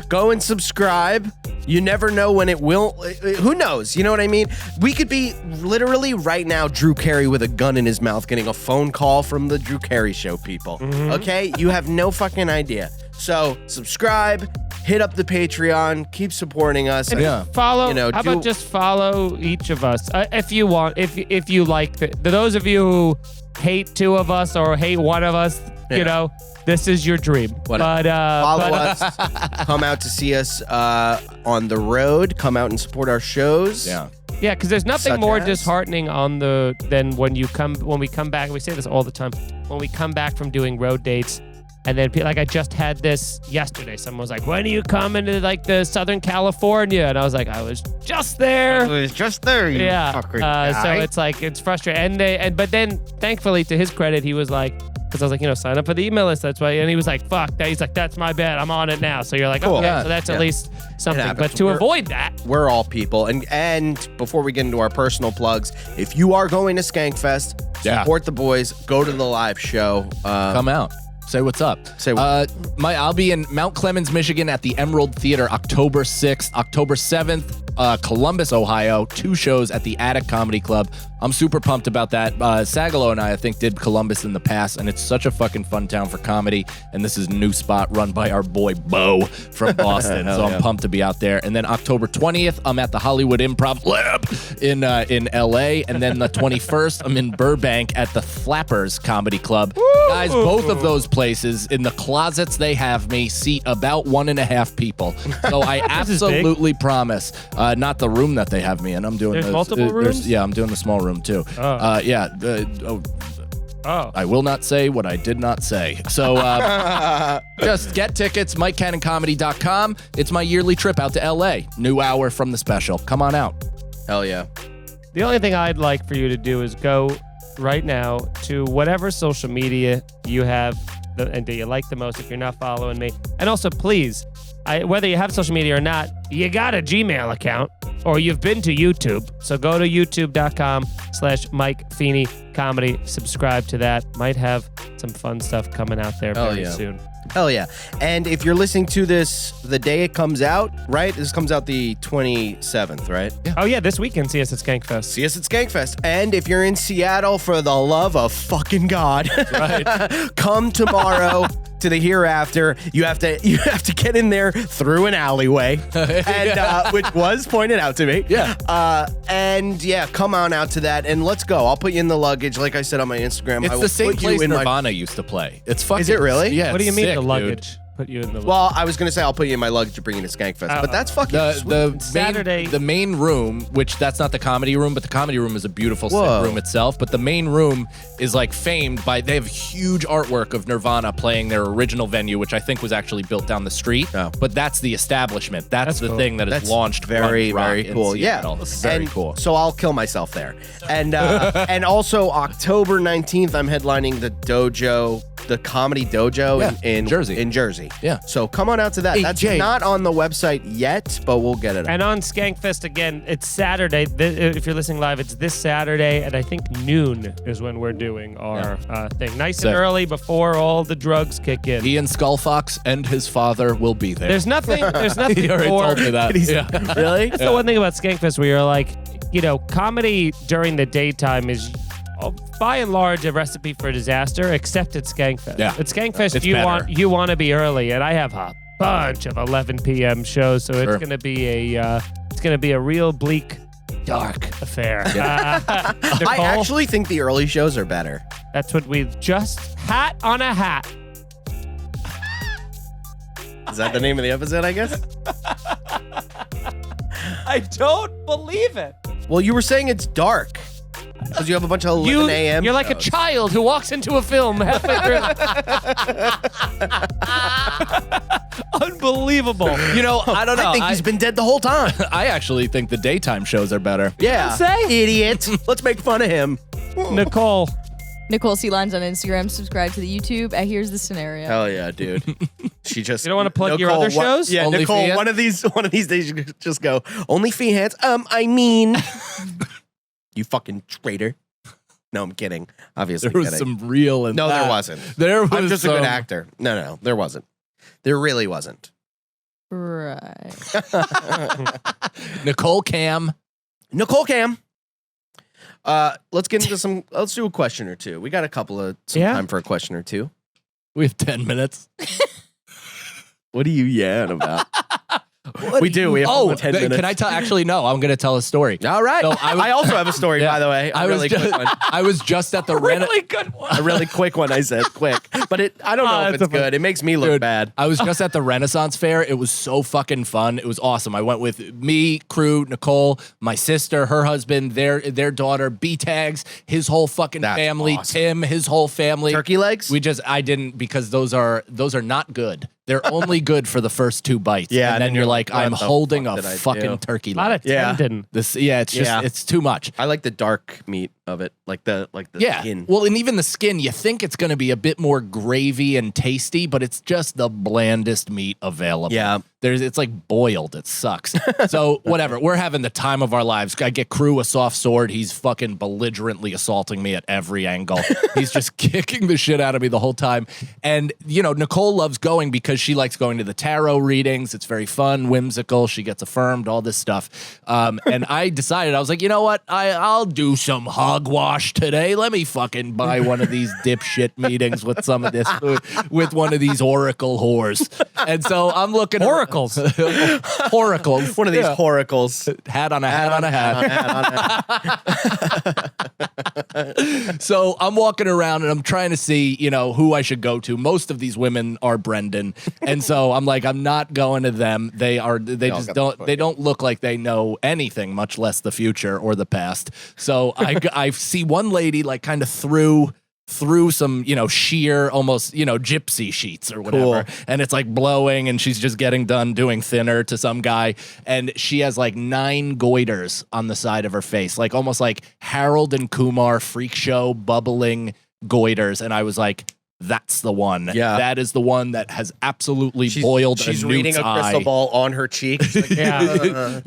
Speaker 2: Go and subscribe. You never know when it will. Who knows? You know what I mean? We could be literally right now Drew Carey with a gun in his mouth getting a phone call from the Drew Carey Show people. Okay? You have no fucking idea. So subscribe, hit up the Patreon, keep supporting us.
Speaker 4: Yeah.
Speaker 3: follow.
Speaker 2: You know,
Speaker 3: how about just follow each of us if you want? If you like those of you who hate 2 of us or hate 1 of us,
Speaker 2: Yeah.
Speaker 3: you know, this is your dream.
Speaker 2: Whatever.
Speaker 3: But
Speaker 2: Follow us. Come out to see us on the road. Come out and support our shows.
Speaker 4: Yeah.
Speaker 3: Yeah, because there's nothing
Speaker 2: Such
Speaker 3: more
Speaker 2: as?
Speaker 3: disheartening than when we come back. We say this all the time. when we come back from doing road dates. And then, like, I just had this yesterday. Someone was like, when are you coming to, like, the Southern California? And I was like, I was just there.
Speaker 2: I was just there, you fucker guy.
Speaker 3: So it's like, it's frustrating. But then, thankfully, to his credit, he was like, because I was like, sign up for the email list. That's why. And he was like, fuck that. He's like, that's my bad. I'm on it now. So you're like,
Speaker 2: Cool.
Speaker 3: okay,
Speaker 2: Yeah.
Speaker 3: so that's at least something. But
Speaker 2: We're-
Speaker 3: to avoid that,
Speaker 2: We're all people. And before we get into our personal plugs, if you are going to Skankfest, support the boys, go to the live show.
Speaker 4: Come out. Say what's up. I'll be in Mount Clemens, Michigan at the Emerald Theater October 6th, October 7th, Columbus, Ohio, 2 shows at the Attic Comedy Club. I'm super pumped about that. Sagalow and I think, did Columbus in the past, and it's such a fucking fun town for comedy. And this is a new spot run by our boy Bo from Boston. So I'm pumped to be out there. And then October 20th, I'm at the Hollywood Improv Lab in LA. And then the 21st, I'm in Burbank at the Flappers Comedy Club. Woo! Guys, both of those places, in the closets they have me, seat about 1.5 people. So I absolutely promise, not the room that they have me in. I'm doing
Speaker 3: There's multiple rooms?
Speaker 4: I'm doing the small room too. I will not say what I did not say. So just get tickets, MikeCannonComedy.com. It's my yearly trip out to LA. New hour from the special. Come on out.
Speaker 2: Hell yeah.
Speaker 3: the only thing I'd like for you to do is go right now to whatever social media you have and that you like the most if you're not following me. And also, please, whether you have social media or not, you got a Gmail account or you've been to YouTube. So go to youtube.com/Mike Feeney Comedy. Subscribe to that. Might have some fun stuff coming out there very soon.
Speaker 2: Hell yeah. And if you're listening to this the day it comes out, right? This comes out the 27th, right?
Speaker 3: Yeah. Oh, yeah, this weekend, see us at Skankfest.
Speaker 2: See us at Skankfest. And if you're in Seattle, for the love of fucking God,
Speaker 4: right.
Speaker 2: come tomorrow to the Hereafter. You have to get in there through an alleyway, and which was pointed out to me.
Speaker 4: Yeah.
Speaker 2: And yeah, come on out to that, and let's go. I'll put you in the luggage, like I said on my Instagram.
Speaker 4: It's the same place Nirvana used to play. It's fucking.
Speaker 2: Is it really?
Speaker 4: Yeah.
Speaker 3: What do you mean
Speaker 4: sick,
Speaker 3: the luggage?
Speaker 4: Dude.
Speaker 3: Put you in the luggage.
Speaker 2: Well, I was gonna say I'll put you in my luggage to bring you to Skankfest, but that's fucking sweet.
Speaker 4: The main room, which that's not the comedy room, but the comedy room is a beautiful sick room itself. But the main room is like famed by, they have huge artwork of Nirvana playing their original venue, which I think was actually built down the street. Oh. But that's the establishment. That's the
Speaker 3: cool.
Speaker 4: thing that has launched
Speaker 2: very
Speaker 4: cool.
Speaker 2: Yeah,
Speaker 4: it's very cool.
Speaker 2: So I'll kill myself there. And and also October 19th, I'm headlining the dojo. The Comedy Dojo in Jersey.
Speaker 4: Yeah.
Speaker 2: So come on out to that.
Speaker 4: Hey,
Speaker 2: That's
Speaker 4: Jay.
Speaker 2: not on the website yet, but we'll get it.
Speaker 3: And on Skankfest, again, it's Saturday. If you're listening live, it's this Saturday, and I think noon is when we're doing our thing. Nice and early before all the drugs kick in.
Speaker 4: Ian Skullfox and his father will be there.
Speaker 3: There's nothing
Speaker 4: He already
Speaker 3: more.
Speaker 4: told me that.
Speaker 2: Really?
Speaker 3: That's the one thing about Skankfest where you're like, comedy during the daytime is by and large a recipe for disaster, except at Skankfest.
Speaker 4: Yeah.
Speaker 3: At Skankfest,
Speaker 4: It's
Speaker 3: you
Speaker 4: better.
Speaker 3: want to be early, and I have a bunch of 11 p.m. shows, so it's gonna be a real bleak, dark affair. Nicole,
Speaker 2: I actually think the early shows are better.
Speaker 3: that's what we just hat on a hat.
Speaker 2: Is that the name of the episode, I guess?
Speaker 3: I don't believe it.
Speaker 2: Well, you were saying it's dark. Because you have a bunch of 11 a.m.
Speaker 3: You're like a child who walks into a film halfway through. Unbelievable.
Speaker 4: I don't know.
Speaker 2: I think he's been dead the whole time.
Speaker 4: I actually think the daytime shows are better.
Speaker 2: Yeah.
Speaker 3: Say?
Speaker 2: Idiot. Let's make fun of him.
Speaker 3: Nicole
Speaker 1: C. Lyons on Instagram. Subscribe to the YouTube. Here's the scenario.
Speaker 2: Hell yeah, dude. She just.
Speaker 3: You don't want to plug your other shows?
Speaker 2: Yeah,
Speaker 4: Only
Speaker 2: Nicole.
Speaker 4: Fee
Speaker 2: One of these days, you just go. Only Fee hands. I mean, you fucking traitor. No, I'm kidding. Obviously,
Speaker 4: There was
Speaker 2: kidding.
Speaker 4: some real.
Speaker 2: No, there wasn't.
Speaker 4: There was.
Speaker 2: I'm just a good actor. No, there wasn't. There really wasn't.
Speaker 1: Right.
Speaker 4: Nicole Cam.
Speaker 2: Let's get into some. Let's do a question or two. We got a couple of time for a question or two.
Speaker 4: We have 10 minutes.
Speaker 2: What are you yelling about? We do. We have 10 minutes.
Speaker 4: Can I tell? Actually, no. I'm going to tell a story.
Speaker 2: All right.
Speaker 4: So
Speaker 2: I also have a story, by the way. A really quick one.
Speaker 4: I was just at the
Speaker 3: Really good one.
Speaker 2: A really quick one, I said. Quick. But I don't know if it's good. It makes me look bad.
Speaker 4: I was just at the Renaissance Fair. It was so fucking fun. It was awesome. I went with me, crew, Nicole, my sister, her husband, their daughter, B-Tags, his whole fucking family,
Speaker 2: awesome.
Speaker 4: Tim, his whole family.
Speaker 2: Turkey legs?
Speaker 4: I didn't, because those are not good. They're only good for the first 2 bites.
Speaker 2: Yeah,
Speaker 4: and then you're like,
Speaker 2: what
Speaker 4: I'm
Speaker 2: the
Speaker 4: holding
Speaker 2: fuck
Speaker 4: a
Speaker 2: did I
Speaker 4: fucking
Speaker 2: do?
Speaker 4: turkey
Speaker 3: A lot
Speaker 4: leg.
Speaker 3: of tendon.
Speaker 4: It's too much.
Speaker 2: I like the dark meat of it, like the skin.
Speaker 4: Well, and even the skin, you think it's going to be a bit more gravy and tasty, but it's just the blandest meat available.
Speaker 2: Yeah.
Speaker 4: It's like boiled. It sucks. So whatever. We're having the time of our lives. I get Crew a soft sword. He's fucking belligerently assaulting me at every angle. He's just kicking the shit out of me the whole time. And, Nicole loves going because she likes going to the tarot readings. It's very fun, whimsical. She gets affirmed, all this stuff. And I decided, I was like, you know what? I'll do some hogwash today. Let me fucking buy one of these dipshit meetings with some of this, with one of these oracle whores. And so I'm looking
Speaker 3: Oracles.
Speaker 4: Oracles.
Speaker 2: One of these oracles.
Speaker 4: Hat on a hat on a hat. So I'm walking around and I'm trying to see, who I should go to. Most of these women are Brendan. And so I'm like, I'm not going to them. They don't look like they know anything, much less the future or the past. So I see one lady like kind of through some, sheer, almost, gypsy sheets or whatever.
Speaker 2: Cool.
Speaker 4: And it's like blowing and she's just getting done doing thinner to some guy. And she has like 9 goiters on the side of her face, like almost like Harold and Kumar freak show bubbling goiters. And I was like, that's the one.
Speaker 2: Yeah.
Speaker 4: That is the one that has absolutely boiled
Speaker 2: She's
Speaker 4: a
Speaker 2: reading
Speaker 4: newt's
Speaker 2: a crystal
Speaker 4: eye.
Speaker 2: ball on her cheek. She's like,
Speaker 3: Yeah.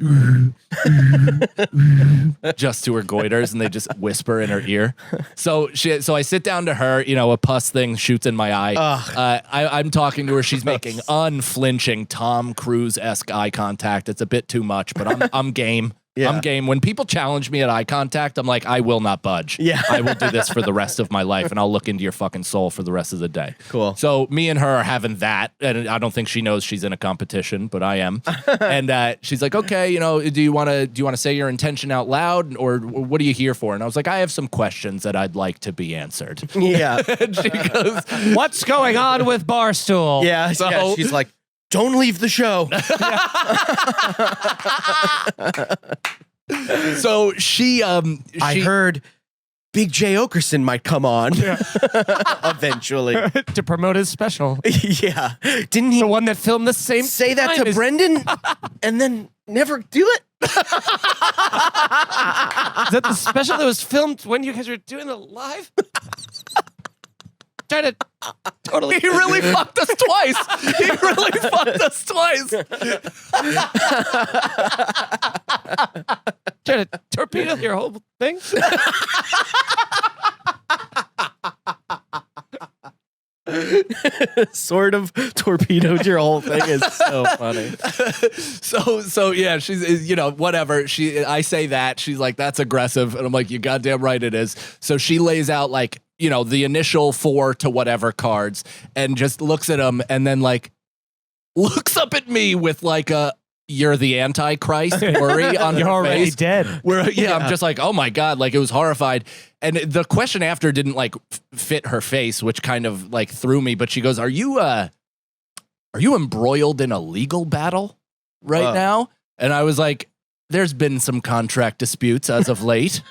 Speaker 4: Just to her goiters, and they just whisper in her ear. So I sit down to her, a pus thing shoots in my eye. I'm talking to her. She's making unflinching Tom Cruise-esque eye contact. It's a bit too much, but I'm game.
Speaker 2: Yeah.
Speaker 4: I'm game. When people challenge me at eye contact, I'm like, I will not budge.
Speaker 2: Yeah.
Speaker 4: I will do this for the rest of my life, and I'll look into your fucking soul for the rest of the day.
Speaker 2: Cool.
Speaker 4: So me and her are having that, and I don't think she knows she's in a competition, but I am. And she's like, okay, do you want to say your intention out loud, or what are you here for? And I was like, I have some questions that I'd like to be answered.
Speaker 2: yeah.
Speaker 4: And she goes,
Speaker 3: What's going on with Barstool?
Speaker 2: Yeah.
Speaker 4: So-
Speaker 2: She's like, don't leave the show.
Speaker 4: so she
Speaker 2: I heard Big J Oakerson might come on eventually.
Speaker 3: To promote his special.
Speaker 2: Yeah. Didn't he
Speaker 3: The one that filmed the same
Speaker 2: say that
Speaker 3: time
Speaker 2: to
Speaker 3: as-
Speaker 2: Brendan and then never do it?
Speaker 3: Is that the special that was filmed when you guys were doing the live? Trying to totally.
Speaker 4: he really fucked us twice. He really fucked us twice.
Speaker 3: Trying to torpedo your whole thing?
Speaker 2: Sort of torpedoed your whole thing is so funny.
Speaker 4: So yeah, she's whatever. I say that, she's like, that's aggressive, and I'm like, you goddamn right it is. So she lays out like the initial 4 to whatever cards, and just looks at them, and then like looks up at me with like a "you're the Antichrist" worry on
Speaker 3: You're
Speaker 4: her
Speaker 3: already
Speaker 4: face.
Speaker 3: dead.
Speaker 4: Where I'm just like, oh my God, like it was horrified. And the question after didn't like fit her face, which kind of like threw me. But she goes, are you embroiled in a legal battle right now? And I was like, there's been some contract disputes as of late.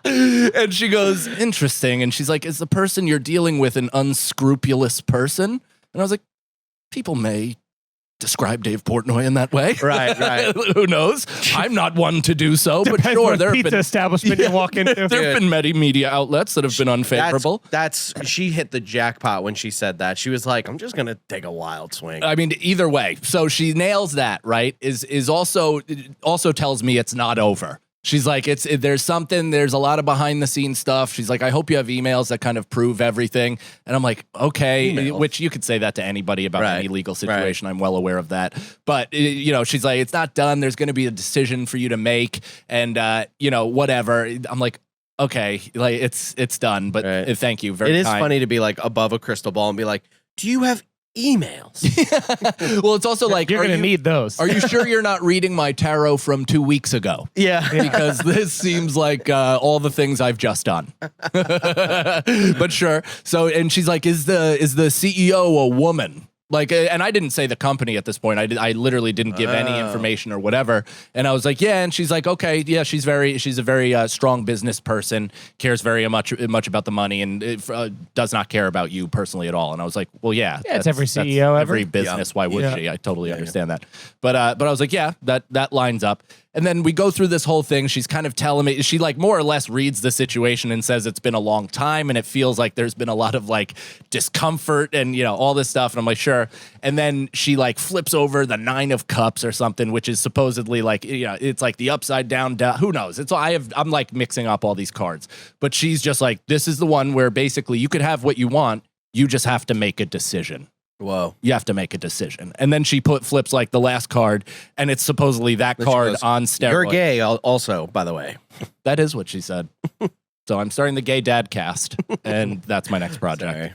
Speaker 4: And she goes, interesting. And she's like, is the person you're dealing with an unscrupulous person? And I was like, people may describe Dave Portnoy in that way.
Speaker 2: Right.
Speaker 4: Who knows? I'm not one to do so, but
Speaker 3: Depends
Speaker 4: sure,
Speaker 3: what
Speaker 4: there have
Speaker 3: pizza
Speaker 4: been
Speaker 3: establishment you walk into.
Speaker 4: there have been many media outlets that have been unfavorable.
Speaker 2: That's she hit the jackpot when she said that. She was like, I'm just gonna take a wild swing.
Speaker 4: I mean, either way. So she nails that, right? Is also tells me it's not over. She's like, there's a lot of behind the scenes stuff. She's like, I hope you have emails that kind of prove everything. And I'm like, okay,
Speaker 2: Emails.
Speaker 4: which you could say that to anybody about any legal situation.
Speaker 2: Right.
Speaker 4: I'm well aware of that. But, she's like, it's not done. There's going to be a decision for you to make. And, whatever. I'm like, okay, like it's done. But thank you. Very
Speaker 2: It is
Speaker 4: kind.
Speaker 2: funny to be like above a crystal ball and be like, do you have emails.
Speaker 4: Well, it's also like,
Speaker 3: You're going to need those.
Speaker 4: Are you sure you're not reading my tarot from 2 weeks ago?
Speaker 2: Yeah.
Speaker 4: Because this seems like all the things I've just done. But sure. So, and she's like, is the CEO a woman? Like, and I didn't say the company at this point. I literally didn't give any information or whatever. And I was like, yeah. And she's like, okay, yeah. She's a very strong business person, cares very much about the money, and does not care about you personally at all. And I was like, well, yeah.
Speaker 3: It's every CEO,
Speaker 4: every business. Yeah. Why would she? I totally understand that. But I was like, yeah, that lines up. And then we go through this whole thing. She's kind of telling me, she like more or less reads the situation and says it's been a long time and it feels like there's been a lot of like discomfort and, all this stuff. And I'm like, sure. And then she like flips over the 9 of Cups or something, which is supposedly like, it's like the upside down, who knows? I'm like mixing up all these cards. But she's just like, this is the one where basically you could have what you want. You just have to make a decision.
Speaker 2: Whoa.
Speaker 4: You have to make a decision. And then she flips like the last card, and it's supposedly that card goes, on steroids.
Speaker 2: You're gay also, by the way.
Speaker 4: That is what she said. So I'm starting the Gay Dad cast, and that's my next project.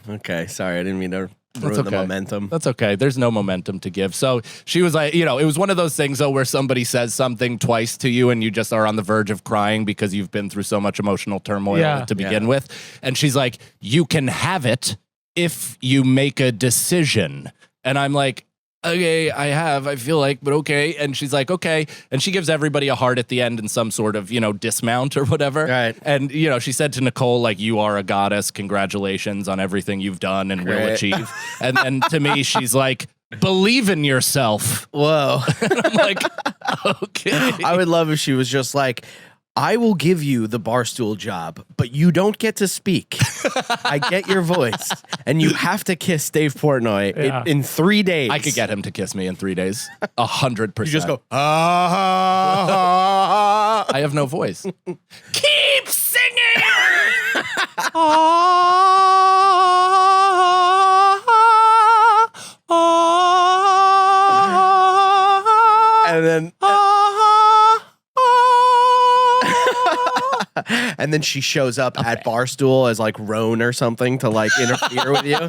Speaker 2: Sorry. I didn't mean to ruin the momentum.
Speaker 4: That's okay. There's no momentum to give. So she was like, it was one of those things, though, where somebody says something twice to you, and you just are on the verge of crying because you've been through so much emotional turmoil to begin with. And she's like, you can have it if you make a decision. And I'm like, okay, I feel like, but okay. And she's like, okay. And she gives everybody a heart at the end in some sort of, dismount or whatever.
Speaker 2: Right.
Speaker 4: And, she said to Nicole, like, you are a goddess. Congratulations on everything you've done and will achieve. And then to me, she's like, believe in yourself.
Speaker 2: Whoa.
Speaker 4: And I'm like, okay.
Speaker 2: I would love if she was just like, I will give you the Barstool job, but you don't get to speak. I get your voice. And you have to kiss Dave Portnoy in 3 days.
Speaker 4: I could get him to kiss me in 3 days. 100%.
Speaker 2: You just go,
Speaker 4: I have no voice. Keep singing!
Speaker 2: And then... And then she shows up at Barstool as like Roan or something to like interfere with you.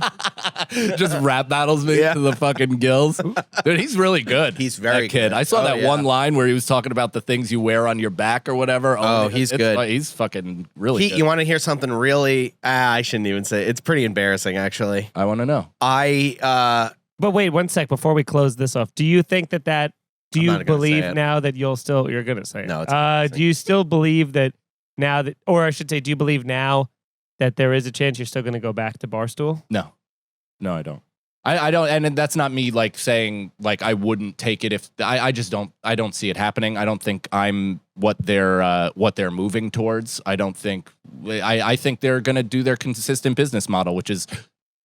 Speaker 4: Just rap battles me to the fucking gills. Dude, he's really good.
Speaker 2: He's very
Speaker 4: good.
Speaker 2: good.
Speaker 4: I saw that one line where he was talking about the things you wear on your back or whatever.
Speaker 2: He's good.
Speaker 4: He's fucking really good.
Speaker 2: You want to hear something really... I shouldn't even say it. It's pretty embarrassing, actually.
Speaker 4: I want to know.
Speaker 3: But wait, 1 sec before we close this off. Do you think that... Do you believe now that you're going to say it?
Speaker 2: No, it's
Speaker 3: do you still believe that now that... Or I should say, do you believe now that there is a chance you're still going to go back to Barstool?
Speaker 4: No, I don't. I don't, and that's not me like saying like I wouldn't take it if I just don't. I don't see it happening. I don't think I'm what they're moving towards. I don't think. I think they're gonna do their consistent business model, which is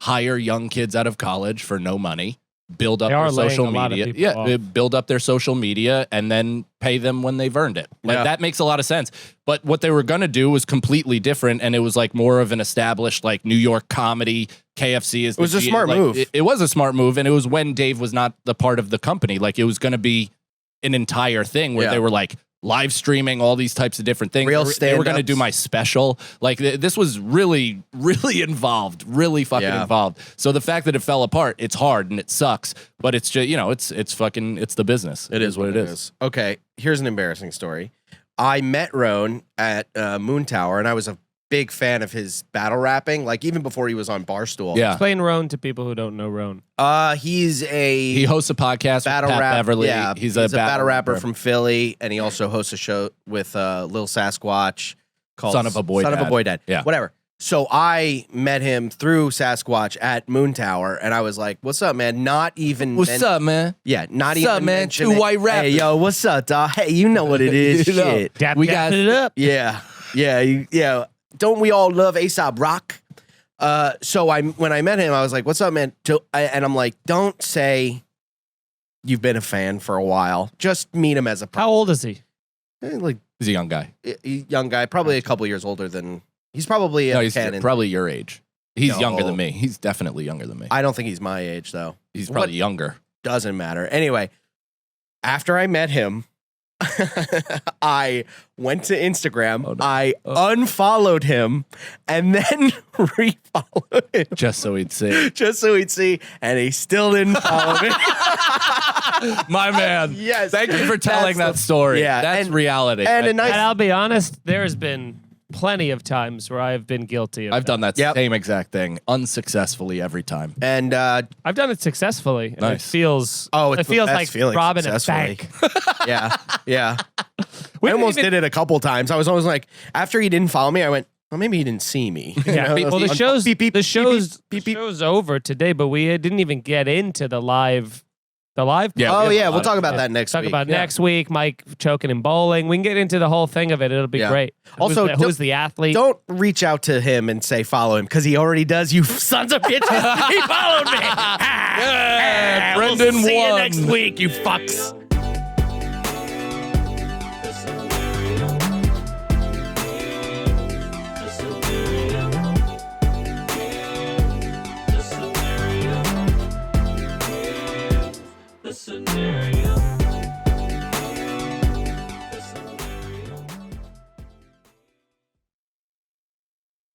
Speaker 4: hire young kids out of college for no money, build up their social media, build up their social media, and then pay them when they've earned it. Like that makes a lot of sense. But what they were gonna do was completely different, and it was like more of an established like New York comedy. KFC is.
Speaker 2: It was a smart move.
Speaker 4: It was a smart move, and it was when Dave was not the part of the company. Like it was going to be an entire thing where they were like live streaming all these types of different things. They were going to do my special. Like this was really, really involved, really fucking involved. So the fact that it fell apart, it's hard and it sucks. But it's just it's fucking it's the business.
Speaker 2: It is what it is. Okay, here's an embarrassing story. I met Roan at Moon Tower, and I was a big fan of his battle rapping, like even before he was on Barstool.
Speaker 4: Yeah.
Speaker 3: Explain Roan to people who don't know Roan.
Speaker 2: He
Speaker 4: hosts a podcast
Speaker 2: battle
Speaker 4: with Pat
Speaker 2: rap,
Speaker 4: Beverly.
Speaker 2: Yeah, he's a battle rapper from Philly, and he also hosts a show with Lil Sasquatch called
Speaker 4: Son of a Boy
Speaker 2: Dad.
Speaker 4: Yeah.
Speaker 2: Whatever. So I met him through Sasquatch at Moon Tower, and I was like, "What's up, man?" Not even
Speaker 4: what's up, man?
Speaker 2: Yeah, not
Speaker 4: what's
Speaker 2: even
Speaker 4: up, man? Two white rappers.
Speaker 2: Hey, yo, what's up, dog? Hey, you know what it is? Shit,
Speaker 3: we got it up.
Speaker 2: Yeah. Don't we all love A$AP Rock? So when I met him, I was like, "What's up, man?" And I'm like, "Don't say you've been a fan for a while. Just meet him as a person."
Speaker 3: How old is he?
Speaker 2: Like
Speaker 4: he's a young guy.
Speaker 2: Young guy, probably a couple years older than. He's probably
Speaker 4: he's probably your age. He's younger than me. He's definitely younger than me.
Speaker 2: I don't think he's my age though.
Speaker 4: He's probably younger.
Speaker 2: Doesn't matter. Anyway, after I met him, I went to Instagram, I unfollowed him, and then refollowed him.
Speaker 4: Just so he'd see.
Speaker 2: Just so he'd see, and he still didn't follow me.
Speaker 4: My man.
Speaker 2: Yes.
Speaker 4: Thank you for telling that story.
Speaker 2: Yeah,
Speaker 4: That's
Speaker 2: and-
Speaker 4: reality.
Speaker 2: and a nice-
Speaker 3: And I'll be honest, there's been plenty of times where I've been guilty of
Speaker 4: I've done that
Speaker 2: Yep.
Speaker 4: same exact thing unsuccessfully every time.
Speaker 2: And
Speaker 3: I've done it successfully. And
Speaker 4: Nice.
Speaker 3: It feels
Speaker 2: it's
Speaker 3: it
Speaker 2: the
Speaker 3: feels
Speaker 2: best
Speaker 3: like
Speaker 2: feeling,
Speaker 3: robbing a
Speaker 2: successfully.
Speaker 3: bank.
Speaker 2: yeah.
Speaker 3: We
Speaker 2: I
Speaker 3: didn't
Speaker 2: almost
Speaker 3: even-
Speaker 2: did it a couple times. I was always like, after he didn't follow me, I went, well, maybe he didn't see me. You
Speaker 3: Yeah.
Speaker 2: know?
Speaker 3: Well, the
Speaker 2: Beep,
Speaker 3: show's
Speaker 2: beep, beep,
Speaker 3: the
Speaker 2: beep,
Speaker 3: show's
Speaker 2: beep,
Speaker 3: the
Speaker 2: beep.
Speaker 3: show's over today, but we didn't even get into the live.
Speaker 4: Yeah,
Speaker 2: Oh,
Speaker 4: we have
Speaker 2: yeah.
Speaker 4: a
Speaker 2: We'll
Speaker 4: lot
Speaker 2: talk
Speaker 4: of-
Speaker 2: about that next
Speaker 3: Talk
Speaker 2: week.
Speaker 3: about
Speaker 2: Yeah.
Speaker 3: next week. Mike choking in bowling. We can get into the whole thing of it. It'll be
Speaker 2: Yeah.
Speaker 3: great.
Speaker 2: Also,
Speaker 3: who's the athlete?
Speaker 2: Don't reach out to him and say follow him because he already does. You sons of bitches. He followed me.
Speaker 4: Yeah, Brendan
Speaker 2: we'll see you
Speaker 4: won.
Speaker 2: next week, you fucks.
Speaker 5: The scenario.